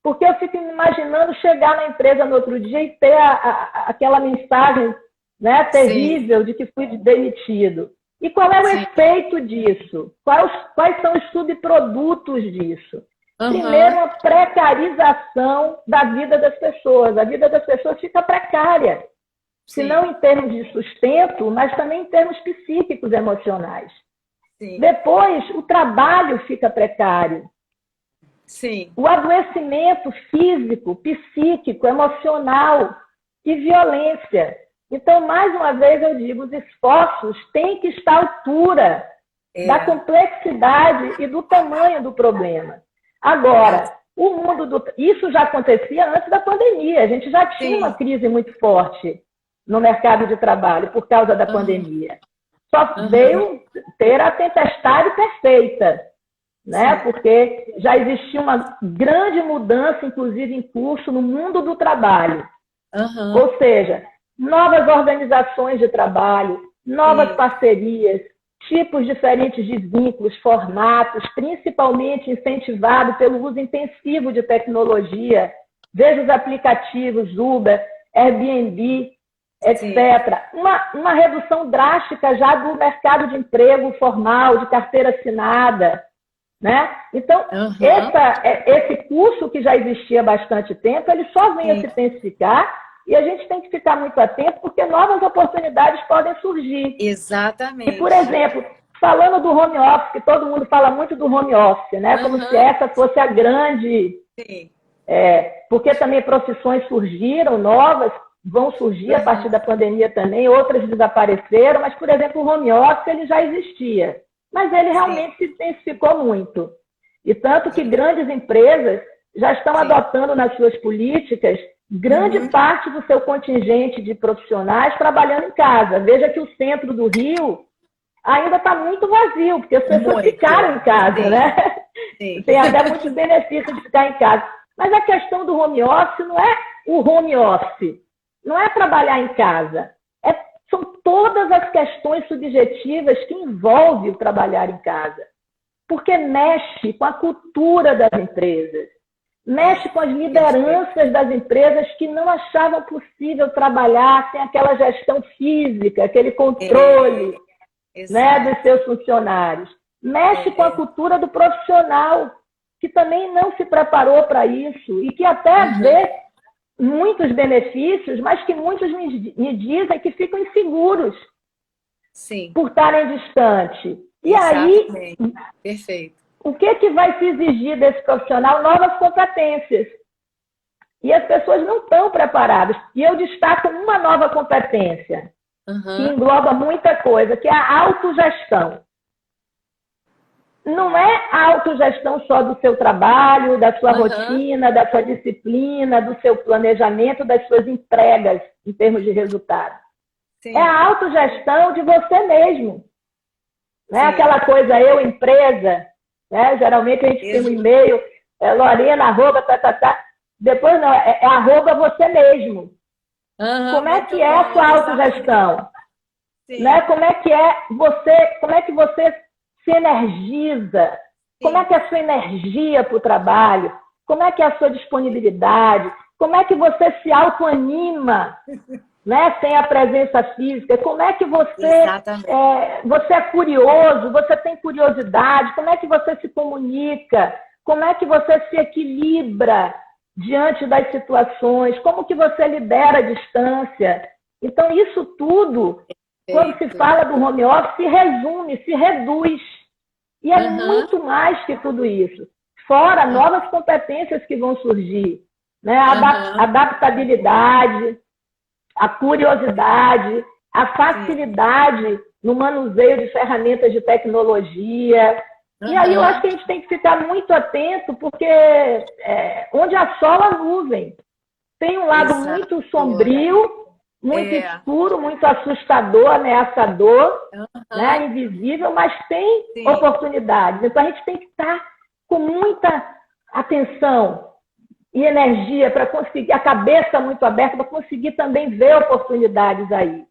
porque eu fico me imaginando chegar na empresa no outro dia e ter aquela mensagem, né, terrível de que fui demitido. E qual é o efeito disso? Quais são os subprodutos disso? Primeiro, uma precarização da vida das pessoas. A vida das pessoas fica precária. Se não em termos de sustento, mas também em termos psíquicos, emocionais. Depois, o trabalho fica precário. O adoecimento físico, psíquico, emocional e violência. Então, mais uma vez, eu digo, os esforços têm que estar à altura da complexidade e do tamanho do problema. Agora, isso já acontecia antes da pandemia. A gente já tinha uma crise muito forte no mercado de trabalho por causa da pandemia. Só veio ter a tempestade perfeita, né? Porque já existia uma grande mudança, inclusive em curso, no mundo do trabalho. Ou seja, novas organizações de trabalho, novas parcerias, tipos diferentes de vínculos, formatos, principalmente incentivado pelo uso intensivo de tecnologia. Veja os aplicativos Uber, Airbnb, etc. Uma redução drástica já do mercado de emprego formal, de carteira assinada. Né? Então, esse curso que já existia há bastante tempo, ele só vem a se intensificar e a gente tem que ficar muito atento porque novas oportunidades podem surgir. Exatamente. E, por exemplo, falando do home office, que todo mundo fala muito do home office, né? Como se essa fosse a grande... porque também profissões surgiram, novas, vão surgir a partir da pandemia também, outras desapareceram, mas, por exemplo, o home office ele já existia. Mas ele realmente se intensificou muito. E tanto que grandes empresas já estão adotando nas suas políticas grande parte do seu contingente de profissionais trabalhando em casa. Veja que o centro do Rio ainda está muito vazio, porque as pessoas ficaram em casa, né? Tem até muitos benefícios de ficar em casa. Mas a questão do home office não é o home office, não é trabalhar em casa. São todas as questões subjetivas que envolvem o trabalhar em casa. Porque mexe com a cultura das empresas, mexe com as lideranças das empresas que não achavam possível trabalhar sem aquela gestão física, aquele controle né, dos seus funcionários. Mexe com a cultura do profissional, que também não se preparou para isso e que até vê muitos benefícios, mas que muitos me dizem que ficam inseguros Sim. por estarem distantes. E Exatamente. aí, Perfeito. o que vai se exigir desse profissional? Novas competências. E as pessoas não estão preparadas. E eu destaco uma nova competência, que engloba muita coisa, que é a autogestão. Não é a autogestão só do seu trabalho, da sua rotina, da sua disciplina, do seu planejamento, das suas entregas em termos de resultado. Sim. É a autogestão de você mesmo. Não é aquela coisa, eu, empresa, né? Geralmente a gente tem um e-mail, Lorena, @ Depois não, é arroba você mesmo. Como é que é a sua autogestão? Né? Como é que você se energiza? Sim. Como é que é a sua energia para o trabalho? Como é que é a sua disponibilidade? Como é que você se autoanima, né? Sem a presença física? Como é que você é curioso? Você tem curiosidade? Como é que você se comunica? Como é que você se equilibra diante das situações? Como que você lidera a distância? Então, isso tudo, quando se fala do home office, se resume, se reduz. E é muito mais que tudo isso. Fora novas competências que vão surgir. Né? A adaptabilidade, a curiosidade, a facilidade no manuseio de ferramentas de tecnologia. E aí eu acho que a gente tem que ficar muito atento, porque onde assola a nuvem. Tem um lado muito sombrio, muito escuro, muito assustador, ameaçador, né, invisível, mas tem oportunidades. Então a gente tem que estar com muita atenção e energia para conseguir, a cabeça muito aberta, para conseguir também ver oportunidades aí.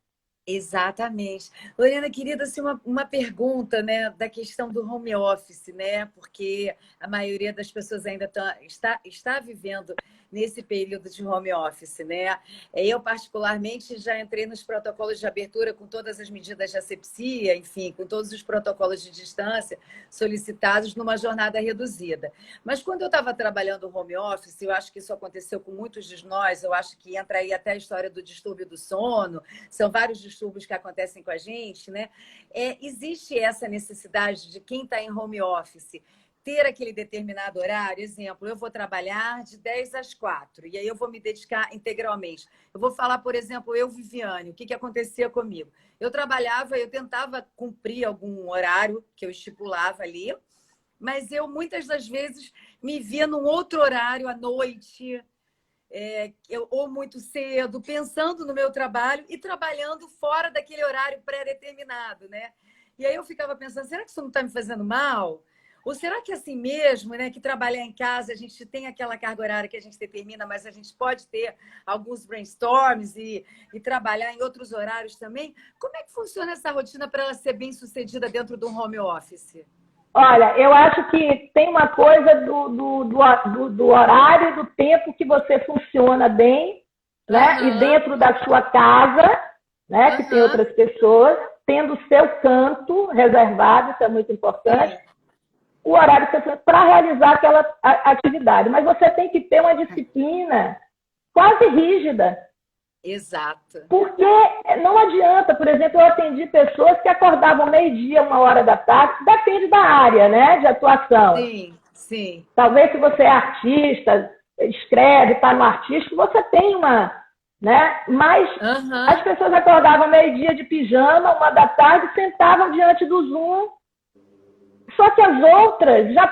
Exatamente. Lorena, querida, assim, uma pergunta, né, da questão do home office, né? Porque a maioria das pessoas ainda está vivendo nesse período de home office, né? Eu, particularmente, já entrei nos protocolos de abertura com todas as medidas de asepsia, enfim, com todos os protocolos de distância solicitados numa jornada reduzida. Mas quando eu estava trabalhando home office, eu acho que isso aconteceu com muitos de nós, eu acho que entra aí até a história do distúrbio do sono, são vários distúrbios que acontecem com a gente, né? Existe essa necessidade de quem está em home office ter aquele determinado horário. Exemplo, eu vou trabalhar de 10 às 4 e aí eu vou me dedicar integralmente. Eu vou falar, por exemplo, eu, Viviane, o que acontecia comigo? Eu trabalhava, eu tentava cumprir algum horário que eu estipulava ali, mas eu muitas das vezes me via num outro horário à noite, ou muito cedo, pensando no meu trabalho e trabalhando fora daquele horário pré-determinado, né? E aí eu ficava pensando, será que isso não está me fazendo mal? Ou será que é assim mesmo, né? Que trabalhar em casa, a gente tem aquela carga horária que a gente determina, mas a gente pode ter alguns brainstorms e trabalhar em outros horários também? Como é que funciona essa rotina para ela ser bem sucedida dentro do home office? Olha, eu acho que tem uma coisa do horário, do tempo que você funciona bem, né? E dentro da sua casa, né? Que tem outras pessoas, tendo o seu canto reservado, isso é muito importante. O horário para realizar aquela atividade. Mas você tem que ter uma disciplina quase rígida. Exato. Porque não adianta, por exemplo, eu atendi pessoas que acordavam meio-dia, 1h da tarde, depende da área, né, de atuação. Sim, sim. Talvez se você é artista, escreve, está no artístico, você tem uma, né? Mas as pessoas acordavam meio-dia de pijama, 1h da tarde, sentavam diante do Zoom. Só que as outras já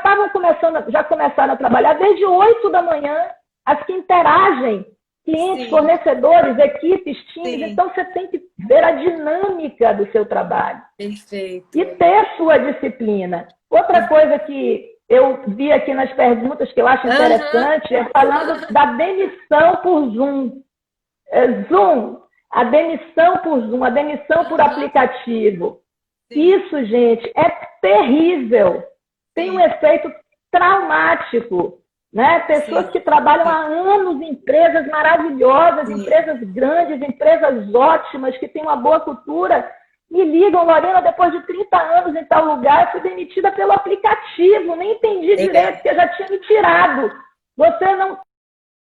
começaram a trabalhar desde 8 da manhã, as que interagem, clientes, fornecedores, equipes, times. Então, você tem que ver a dinâmica do seu trabalho. Perfeito. E ter sua disciplina. Outra coisa que eu vi aqui nas perguntas que eu acho interessante é falando da demissão por Zoom. Zoom, a demissão por Zoom, a demissão por aplicativo. Isso, gente, é terrível. Tem um efeito traumático. Né? Pessoas que trabalham há anos em empresas maravilhosas, empresas grandes, empresas ótimas, que têm uma boa cultura, me ligam, Lorena, depois de 30 anos em tal lugar, eu fui demitida pelo aplicativo, nem entendi direito, porque já tinha me tirado. Você não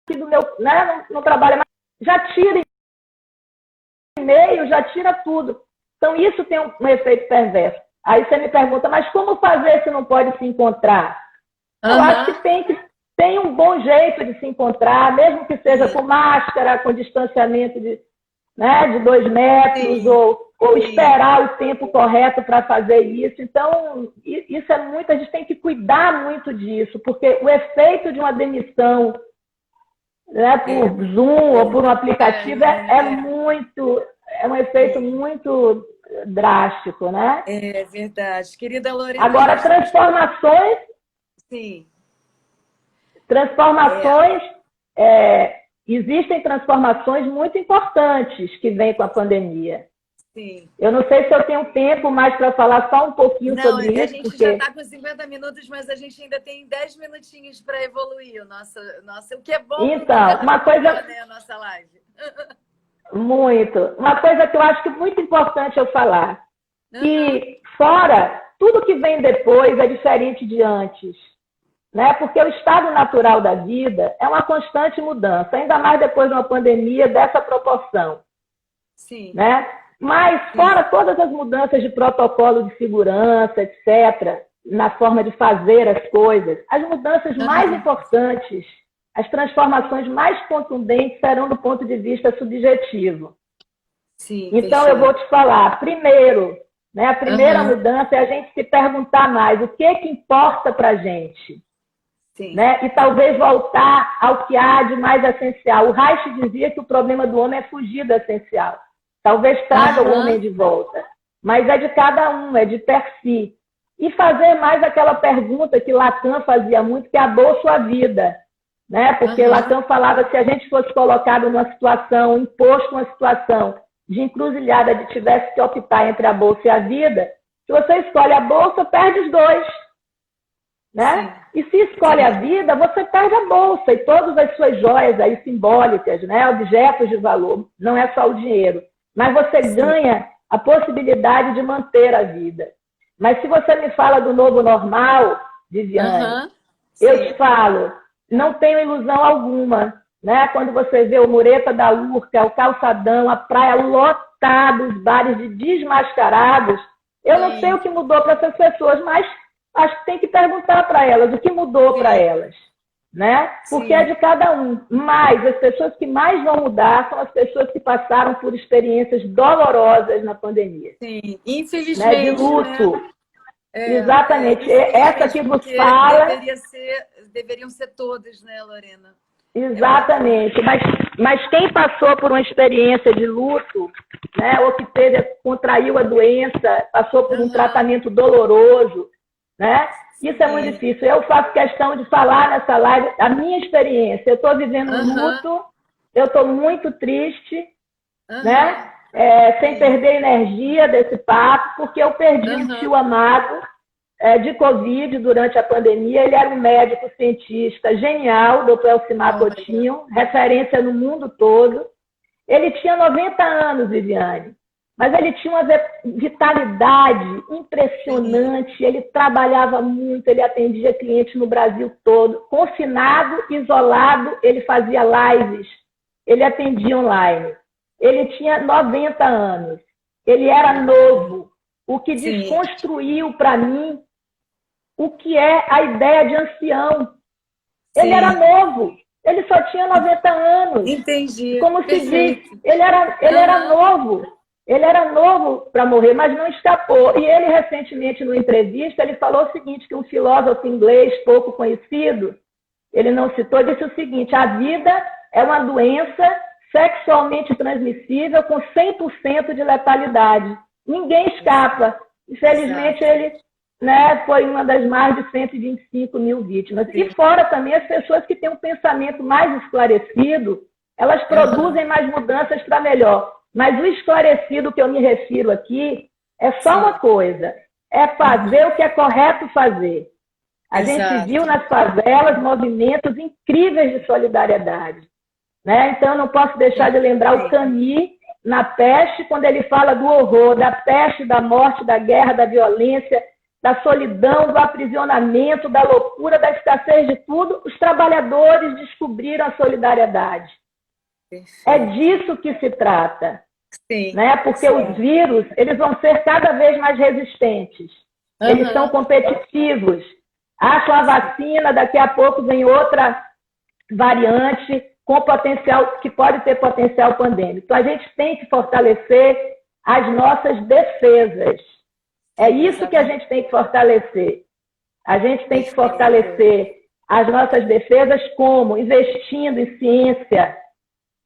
do meu, né, não trabalha mais, já tira e-mail, já tira tudo. Então, isso tem um efeito perverso. Aí você me pergunta, mas como fazer se não pode se encontrar? Eu acho que tem um bom jeito de se encontrar, mesmo que seja com máscara, com distanciamento de 2 metros, ou esperar o tempo correto para fazer isso. Então, isso é muito, a gente tem que cuidar muito disso, porque o efeito de uma demissão, né, por Zoom ou por um aplicativo é um efeito muito drástico, né? É verdade. Querida Lorena. Agora, transformações... Sim. Existem transformações muito importantes que vêm com a pandemia. Sim. Eu não sei se eu tenho tempo mais para falar só um pouquinho sobre isso. A gente já está com 50 minutos, mas a gente ainda tem 10 minutinhos para evoluir o que é bom. Então, uma coisa... né, a nossa live. Muito. Uma coisa que eu acho que é muito importante eu falar. Que fora, tudo que vem depois é diferente de antes. Né? Porque o estado natural da vida é uma constante mudança, ainda mais depois de uma pandemia dessa proporção. Sim. Né? Mas, fora todas as mudanças de protocolo de segurança, etc., na forma de fazer as coisas, as mudanças mais importantes, as transformações mais contundentes serão do ponto de vista subjetivo. Sim, então, eu vou te falar, primeiro, né, a primeira mudança é a gente se perguntar mais o que importa para a gente. Sim. Né? E talvez voltar ao que há de mais essencial. O Reich dizia que o problema do homem é fugir do essencial. Talvez traga o homem de volta. Mas é de cada um, é de per si. E fazer mais aquela pergunta que Lacan fazia muito, que é a boa sua vida. Né? Porque Lacan falava que se a gente fosse colocado numa situação, imposto uma situação de encruzilhada, de tivesse que optar entre a bolsa e a vida, se você escolhe a bolsa, perde os dois. Né? E se escolhe a vida, você perde a bolsa e todas as suas joias aí simbólicas, né? Objetos de valor, não é só o dinheiro. Mas você ganha a possibilidade de manter a vida. Mas se você me fala do novo normal, Viviane, eu te falo, não tenho ilusão alguma. Né? Quando você vê o Mureta da Urca, o Calçadão, a praia lotada, os bares de desmascarados, eu não sei o que mudou para essas pessoas, mas acho que tem que perguntar para elas o que mudou para elas, né? Porque é de cada um. Mas as pessoas que mais vão mudar são as pessoas que passaram por experiências dolorosas na pandemia. Sim, infelizmente. Né? De luto. Né? Exatamente. Essa que vos fala... Deveriam ser todas, né, Lorena? Exatamente. Mas quem passou por uma experiência de luto, né, ou que contraiu a doença, passou por um tratamento doloroso, né? Isso é muito difícil. Eu faço questão de falar nessa live a minha experiência. Eu estou vivendo um luto, eu estou muito triste, né? Sem perder energia desse papo, porque eu perdi um tio amado de Covid durante a pandemia. Ele era um médico cientista genial, doutor Elcimar Coutinho, referência no mundo todo. Ele tinha 90 anos, Viviane. Mas ele tinha uma vitalidade impressionante, ele trabalhava muito, ele atendia clientes no Brasil todo. Confinado, isolado, ele fazia lives, ele atendia online. Ele tinha 90 anos, ele era novo, o que desconstruiu para mim o que é a ideia de ancião. Ele era novo, ele só tinha 90 anos. Entendi. Como se diz, ele era novo. Ele era novo para morrer, mas não escapou. E ele, recentemente, numa entrevista, ele falou o seguinte, que um filósofo inglês pouco conhecido, ele não citou, disse o seguinte: a vida é uma doença sexualmente transmissível com 100% de letalidade. Ninguém escapa. Infelizmente, ele foi uma das mais de 125 mil vítimas. E fora também as pessoas que têm um pensamento mais esclarecido, elas produzem mais mudanças para melhor. Mas o esclarecido que eu me refiro aqui é só uma coisa, é fazer o que é correto fazer. A gente viu nas favelas movimentos incríveis de solidariedade. Né? Então, eu não posso deixar de lembrar o Camus, na Peste, quando ele fala do horror, da peste, da morte, da guerra, da violência. da solidão, do aprisionamento, da loucura, da escassez de tudo, os trabalhadores descobriram a solidariedade. Perfeito. É disso que se trata. Sim, né? Porque sim. Os vírus, eles vão ser cada vez mais resistentes. Eles são competitivos. Acham a vacina, daqui a pouco vem outra variante com potencial, que pode ter potencial pandêmico. Então, a gente tem que fortalecer as nossas defesas. É isso que a gente tem que fortalecer. A gente tem que fortalecer as nossas defesas como? Investindo em ciência,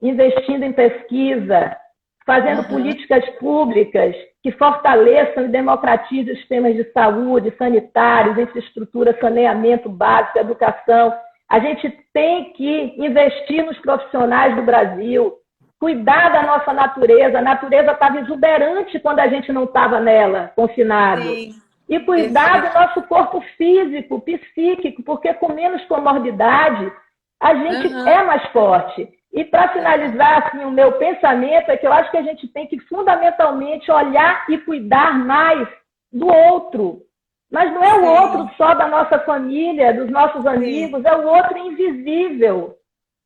investindo em pesquisa, fazendo políticas públicas que fortaleçam e democratizem os sistemas de saúde, sanitários, infraestrutura, saneamento básico, educação. A gente tem que investir nos profissionais do Brasil, cuidar da nossa natureza. A natureza estava exuberante quando a gente não estava nela, confinado. Sim. E cuidar do nosso corpo físico, psíquico, porque com menos comorbidade, a gente é mais forte. E para finalizar, assim, o meu pensamento é que eu acho que a gente tem que fundamentalmente olhar e cuidar mais do outro. Mas não é o outro só da nossa família, dos nossos amigos, é o outro invisível.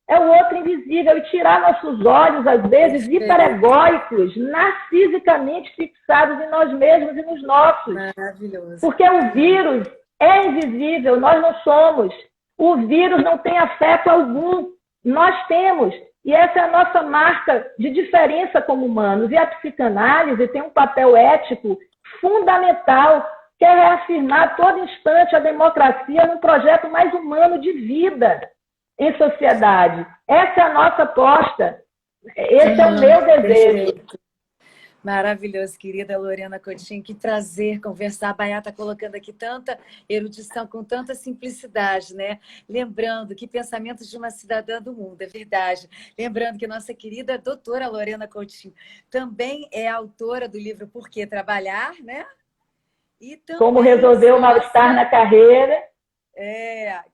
É o outro invisível. E tirar nossos olhos, às vezes, hiperegóicos, narcisicamente fixados em nós mesmos e nos nossos. Maravilhoso. Porque o vírus é invisível, nós não somos. O vírus não tem afeto algum. Nós temos. E essa é a nossa marca de diferença como humanos. E a psicanálise tem um papel ético fundamental, que é reafirmar a todo instante a democracia num projeto mais humano de vida em sociedade. Essa é a nossa aposta. Esse é o meu desejo. Maravilhoso, querida Lorena Coutinho. Que prazer conversar. A Baiá está colocando aqui tanta erudição com tanta simplicidade, né? Lembrando que pensamentos de uma cidadã do mundo, é verdade. Lembrando que nossa querida doutora Lorena Coutinho também é autora do livro Por que Trabalhar, né? E como resolver o mal-estar na carreira.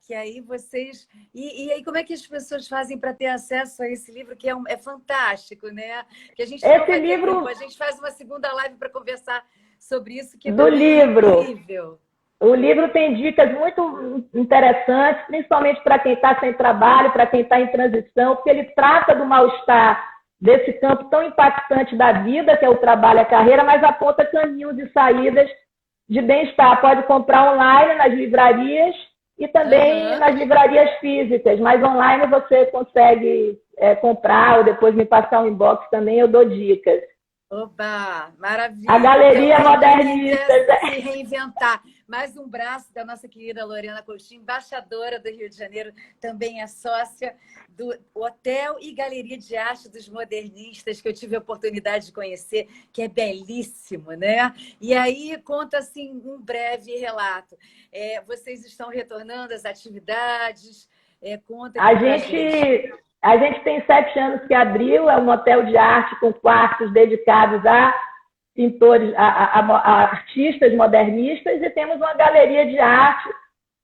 Que aí vocês... E aí, como é que as pessoas fazem para ter acesso a esse livro, que é fantástico, né? Que a gente esse livro... tempo. A gente faz uma segunda live para conversar sobre isso, que é do livro. Incrível. O livro tem dicas muito interessantes, principalmente para quem está sem trabalho, para quem está em transição, porque ele trata do mal-estar desse campo tão impactante da vida, que é o trabalho e a carreira, mas aponta caminhos e saídas de bem-estar. Pode comprar online nas livrarias e também nas livrarias físicas, mas online você consegue comprar ou depois me passar um inbox também, eu dou dicas. Oba, maravilha! A Galeria Modernista. Se reinventar. Mais um braço da nossa querida Lorena Coutinho, embaixadora do Rio de Janeiro, também é sócia do Hotel e Galeria de Arte dos Modernistas, que eu tive a oportunidade de conhecer, que é belíssimo, né? E aí, conta assim um breve relato. Vocês estão retornando às atividades? Conta A gente tem 7 anos que abriu, é um hotel de arte com quartos dedicados a pintores, a artistas modernistas, e temos uma galeria de arte,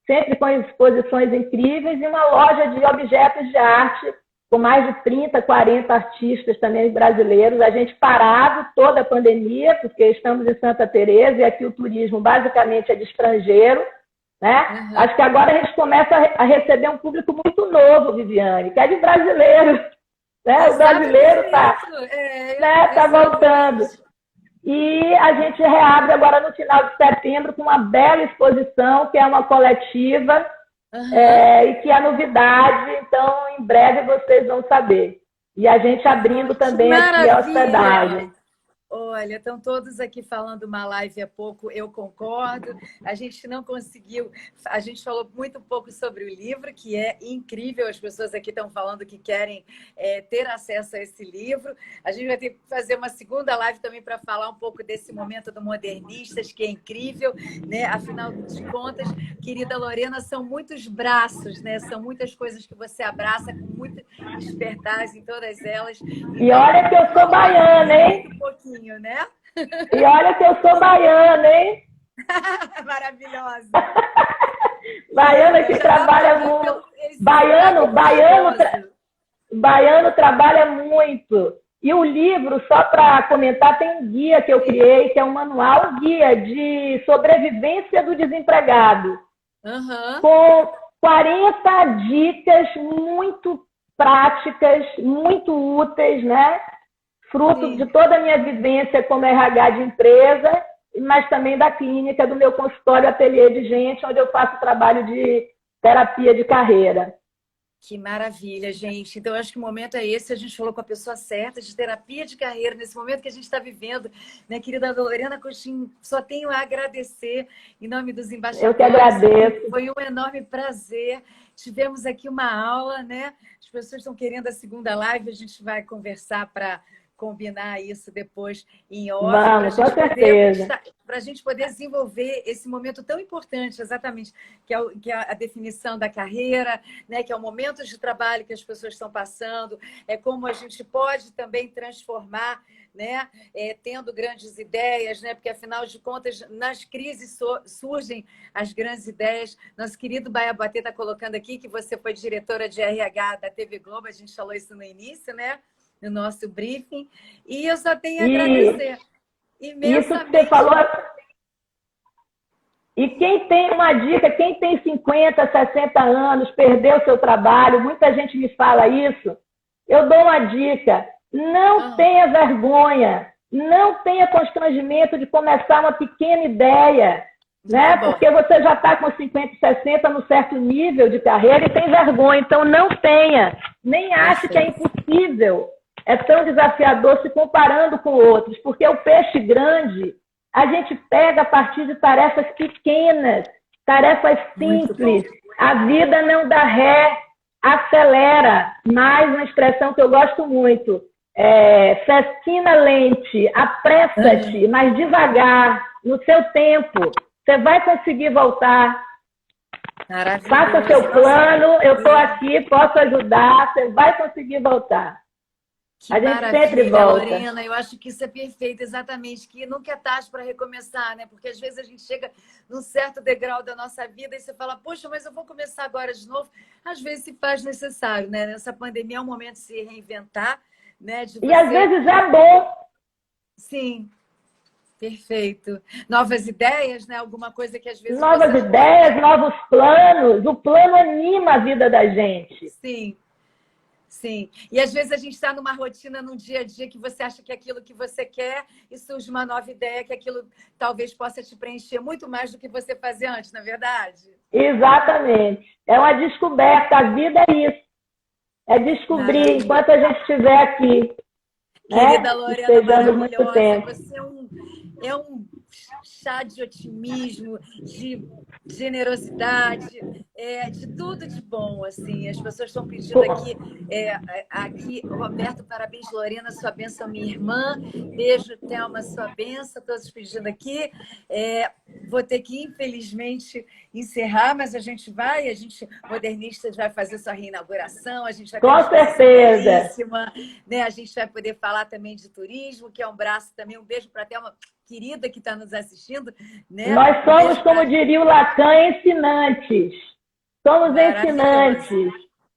sempre com exposições incríveis, e uma loja de objetos de arte com mais de 30, 40 artistas também brasileiros. A gente parado toda a pandemia, porque estamos em Santa Teresa e aqui o turismo basicamente é de estrangeiro, né? Acho que agora a gente começa a receber um público muito novo, Viviane, que é de brasileiro. Né? O brasileiro está voltando. E a gente reabre agora no final de setembro com uma bela exposição, que é uma coletiva, e que é novidade. Então, em breve vocês vão saber. E a gente abrindo também aqui a hospedagem. Olha, estão todos aqui falando uma live há pouco, eu concordo. A gente não conseguiu, a gente falou muito pouco sobre o livro, que é incrível, as pessoas aqui estão falando que querem ter acesso a esse livro. A gente vai ter que fazer uma segunda live também para falar um pouco desse momento do Modernistas, que é incrível, né? Afinal de contas, querida Lorena, são muitos braços, né? São muitas coisas que você abraça com muita espertaz em todas elas. E olha que eu sou baiana, hein? Um pouquinho. Né? E olha que eu sou baiana, hein? Maravilhosa. Baiana que trabalha muito. Baiano trabalha muito. E o livro, só para comentar, tem um guia que eu criei, que é um manual, um guia de sobrevivência do desempregado, com 40 dicas muito práticas, muito úteis, né? Fruto de toda a minha vivência como RH de empresa, mas também da clínica, do meu consultório ateliê de gente, onde eu faço trabalho de terapia de carreira. Que maravilha, gente. Então, eu acho que o momento é esse. A gente falou com a pessoa certa de terapia de carreira, nesse momento que a gente está vivendo. Né, querida Lorena Coutinho, só tenho a agradecer em nome dos embaixadores. Eu que agradeço. Foi um enorme prazer. Tivemos aqui uma aula, né? As pessoas estão querendo a segunda live, a gente vai conversar para combinar isso depois em off. Vamos, com certeza. Para a gente poder desenvolver esse momento tão importante, exatamente, que é a definição da carreira, né? Que é o momento de trabalho que as pessoas estão passando, é como a gente pode também transformar, né? Tendo grandes ideias, né? Porque, afinal de contas, nas crises surgem as grandes ideias. Nosso querido Baiabatê está colocando aqui que você foi diretora de RH da TV Globo, a gente falou isso no início, né? No nosso briefing. E eu só tenho a agradecer imensamente. Isso que você falou. E quem tem uma dica, quem tem 50, 60 anos, perdeu seu trabalho, muita gente me fala isso, eu dou uma dica. Não tenha vergonha, não tenha constrangimento de começar uma pequena ideia, né? Porque você já está com 50, 60 num certo nível de carreira e tem vergonha. Então, não tenha. Nem ache que é impossível. É tão desafiador se comparando com outros, porque o peixe grande a gente pega a partir de tarefas pequenas, tarefas simples. A vida não dá ré, acelera. Mais uma expressão que eu gosto muito. Festina lente, apressa-te, mas devagar, no seu tempo. Você vai conseguir voltar. Faça seu plano, eu estou aqui, posso ajudar, você vai conseguir voltar. Que maravilha, Lorena. Eu acho que isso é perfeito, exatamente. Que nunca é tarde para recomeçar, né? Porque às vezes a gente chega num certo degrau da nossa vida e você fala, poxa, mas eu vou começar agora de novo. Às vezes se faz necessário, né? Nessa pandemia é um momento de se reinventar, né? E às vezes é bom. Sim. Perfeito. Novas ideias, né? Alguma coisa que às vezes... Novas ideias, novos planos. O plano anima a vida da gente. Sim. Sim. E às vezes a gente está numa rotina, num dia a dia, que você acha que é aquilo que você quer e surge uma nova ideia que aquilo talvez possa te preencher muito mais do que você fazia antes, não é verdade? Exatamente. É uma descoberta. A vida é isso. É descobrir enquanto a gente estiver aqui. Querida Lorena, maravilhosa. Você é um chá de otimismo, de generosidade, de tudo de bom, assim. As pessoas estão pedindo aqui, Roberto, parabéns, Lorena, sua bênção, minha irmã. Beijo, Thelma, sua bênção. Todos pedindo aqui. Vou ter que, infelizmente, encerrar, mas a gente Modernistas vai fazer sua reinauguração, a gente vai... Com certeza! Né? A gente vai poder falar também de turismo, que é um braço também. Um beijo para a Thelma, querida, que está nos assistindo. Né? Nós somos, como diria o Lacan, ensinantes. Somos ensinantes.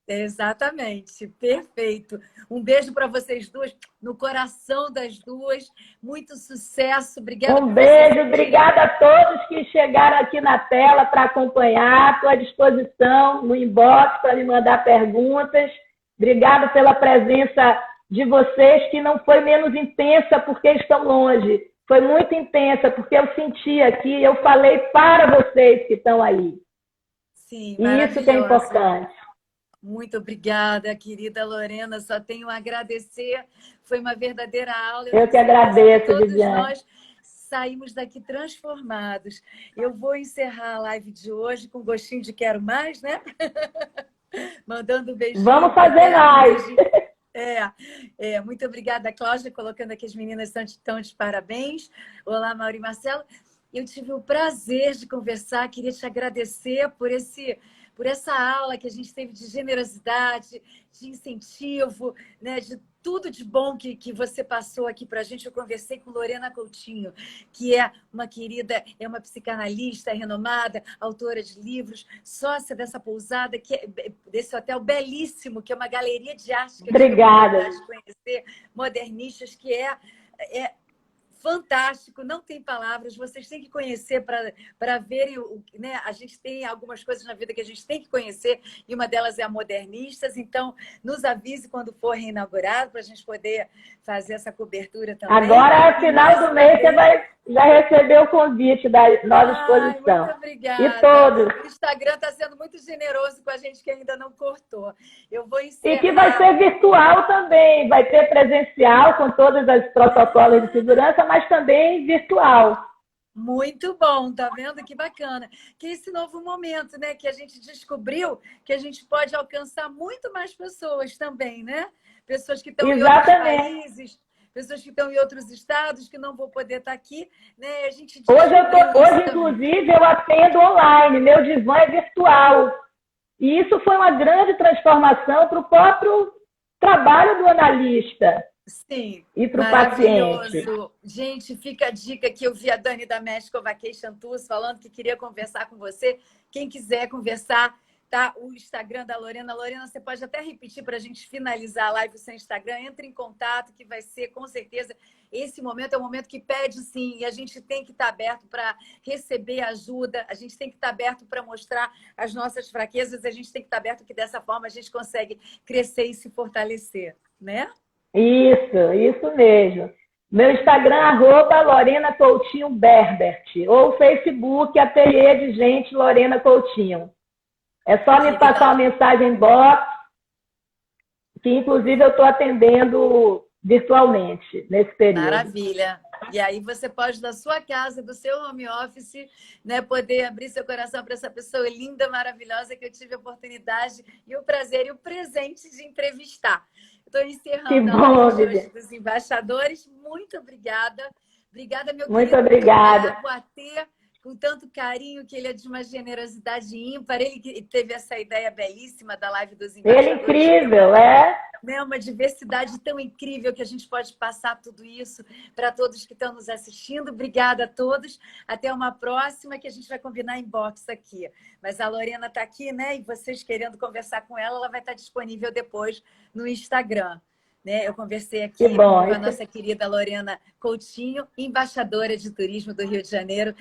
Exatamente, perfeito. Um beijo para vocês duas, no coração das duas. Muito sucesso. Obrigada. Um beijo, obrigada a todos que chegaram aqui na tela para acompanhar. Estou à disposição no inbox para me mandar perguntas. Obrigada pela presença de vocês, que não foi menos intensa porque estão longe. Foi muito intensa, porque eu senti aqui, eu falei para vocês que estão aí. Sim, e isso que é importante. Muito obrigada, querida Lorena. Só tenho a agradecer. Foi uma verdadeira aula. Eu que agradeço, todos Viviane. Nós saímos daqui transformados. Eu vou encerrar a live de hoje com gostinho de quero mais, né? Mandando um beijinho. Vamos fazer mais. Muito obrigada, Cláudia, colocando aqui as meninas estão de parabéns. Olá, Mauro e Marcelo. Eu tive o prazer de conversar, queria te agradecer por essa aula que a gente teve de generosidade, de incentivo, né, de tudo de bom que você passou aqui para a gente. Eu conversei com Lorena Coutinho, que é uma querida, é uma psicanalista renomada, autora de livros, sócia dessa pousada, desse hotel belíssimo, que é uma galeria de arte que eu tive a Obrigada. oportunidade de conhecer, modernistas, que é fantástico, não tem palavras, vocês têm que conhecer para verem, né? A gente tem algumas coisas na vida que a gente tem que conhecer, e uma delas é a Modernistas, então nos avise quando for reinaugurado, para a gente poder fazer essa cobertura também. Agora, final do mês, você vai já receber o convite da nova exposição. Muito obrigada. E todos. O Instagram está sendo muito generoso com a gente que ainda não cortou. Eu vou encerrar. E que vai ser virtual também, vai ter presencial com todos os protocolos de segurança, mas também virtual. Muito bom, tá vendo? Que bacana. Que esse novo momento, né? Que a gente descobriu que a gente pode alcançar muito mais pessoas também, né? Pessoas que estão em outros países, pessoas que estão em outros estados, que não vão poder estar aqui, né? A gente hoje, inclusive, eu atendo online, meu divã é virtual. E isso foi uma grande transformação para o próprio trabalho do analista. Sim, e para o paciente. Gente, fica a dica que eu vi a Dani da Mexico Vacation Tours falando que queria conversar com você. Quem quiser conversar, tá? O Instagram da Lorena. Lorena, você pode até repetir para a gente finalizar a live o seu Instagram. Entre em contato, que vai ser, com certeza, esse momento é um momento que pede sim, e a gente tem que estar aberto para receber ajuda, a gente tem que estar aberto para mostrar as nossas fraquezas, a gente tem que estar aberto que dessa forma a gente consegue crescer e se fortalecer, né? Isso mesmo. Meu Instagram, @Lorena Coutinho Berbert, ou Facebook, Ateliê de Gente Lorena Coutinho. É só me passar uma mensagem em box, que inclusive eu estou atendendo virtualmente nesse período. Maravilha. E aí você pode, da sua casa, do seu home office, né, poder abrir seu coração para essa pessoa linda, maravilhosa, que eu tive a oportunidade e o prazer e o presente de entrevistar. Estou encerrando a live dos embaixadores. Muito obrigada. Obrigada, meu querido. Muito obrigada. Guatê, com tanto carinho, que ele é de uma generosidade ímpar. Ele que teve essa ideia belíssima da live dos embaixadores. Ele é incrível, é? Né? Uma diversidade tão incrível que a gente pode passar tudo isso para todos que estão nos assistindo. Obrigada a todos. Até uma próxima, que a gente vai combinar em box aqui. Mas a Lorena está aqui, né? E vocês querendo conversar com ela, ela vai estar disponível depois no Instagram. Né? Eu conversei aqui com a nossa querida Lorena Coutinho, embaixadora de turismo do Rio de Janeiro,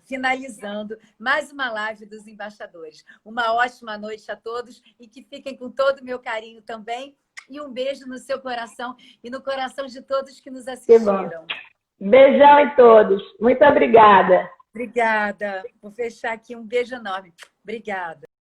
finalizando mais uma live dos embaixadores. Uma ótima noite a todos e que fiquem com todo o meu carinho também. E um beijo no seu coração e no coração de todos que nos assistiram. Beijão em todos. Muito obrigada. Obrigada. Vou fechar aqui. Um beijo enorme. Obrigada.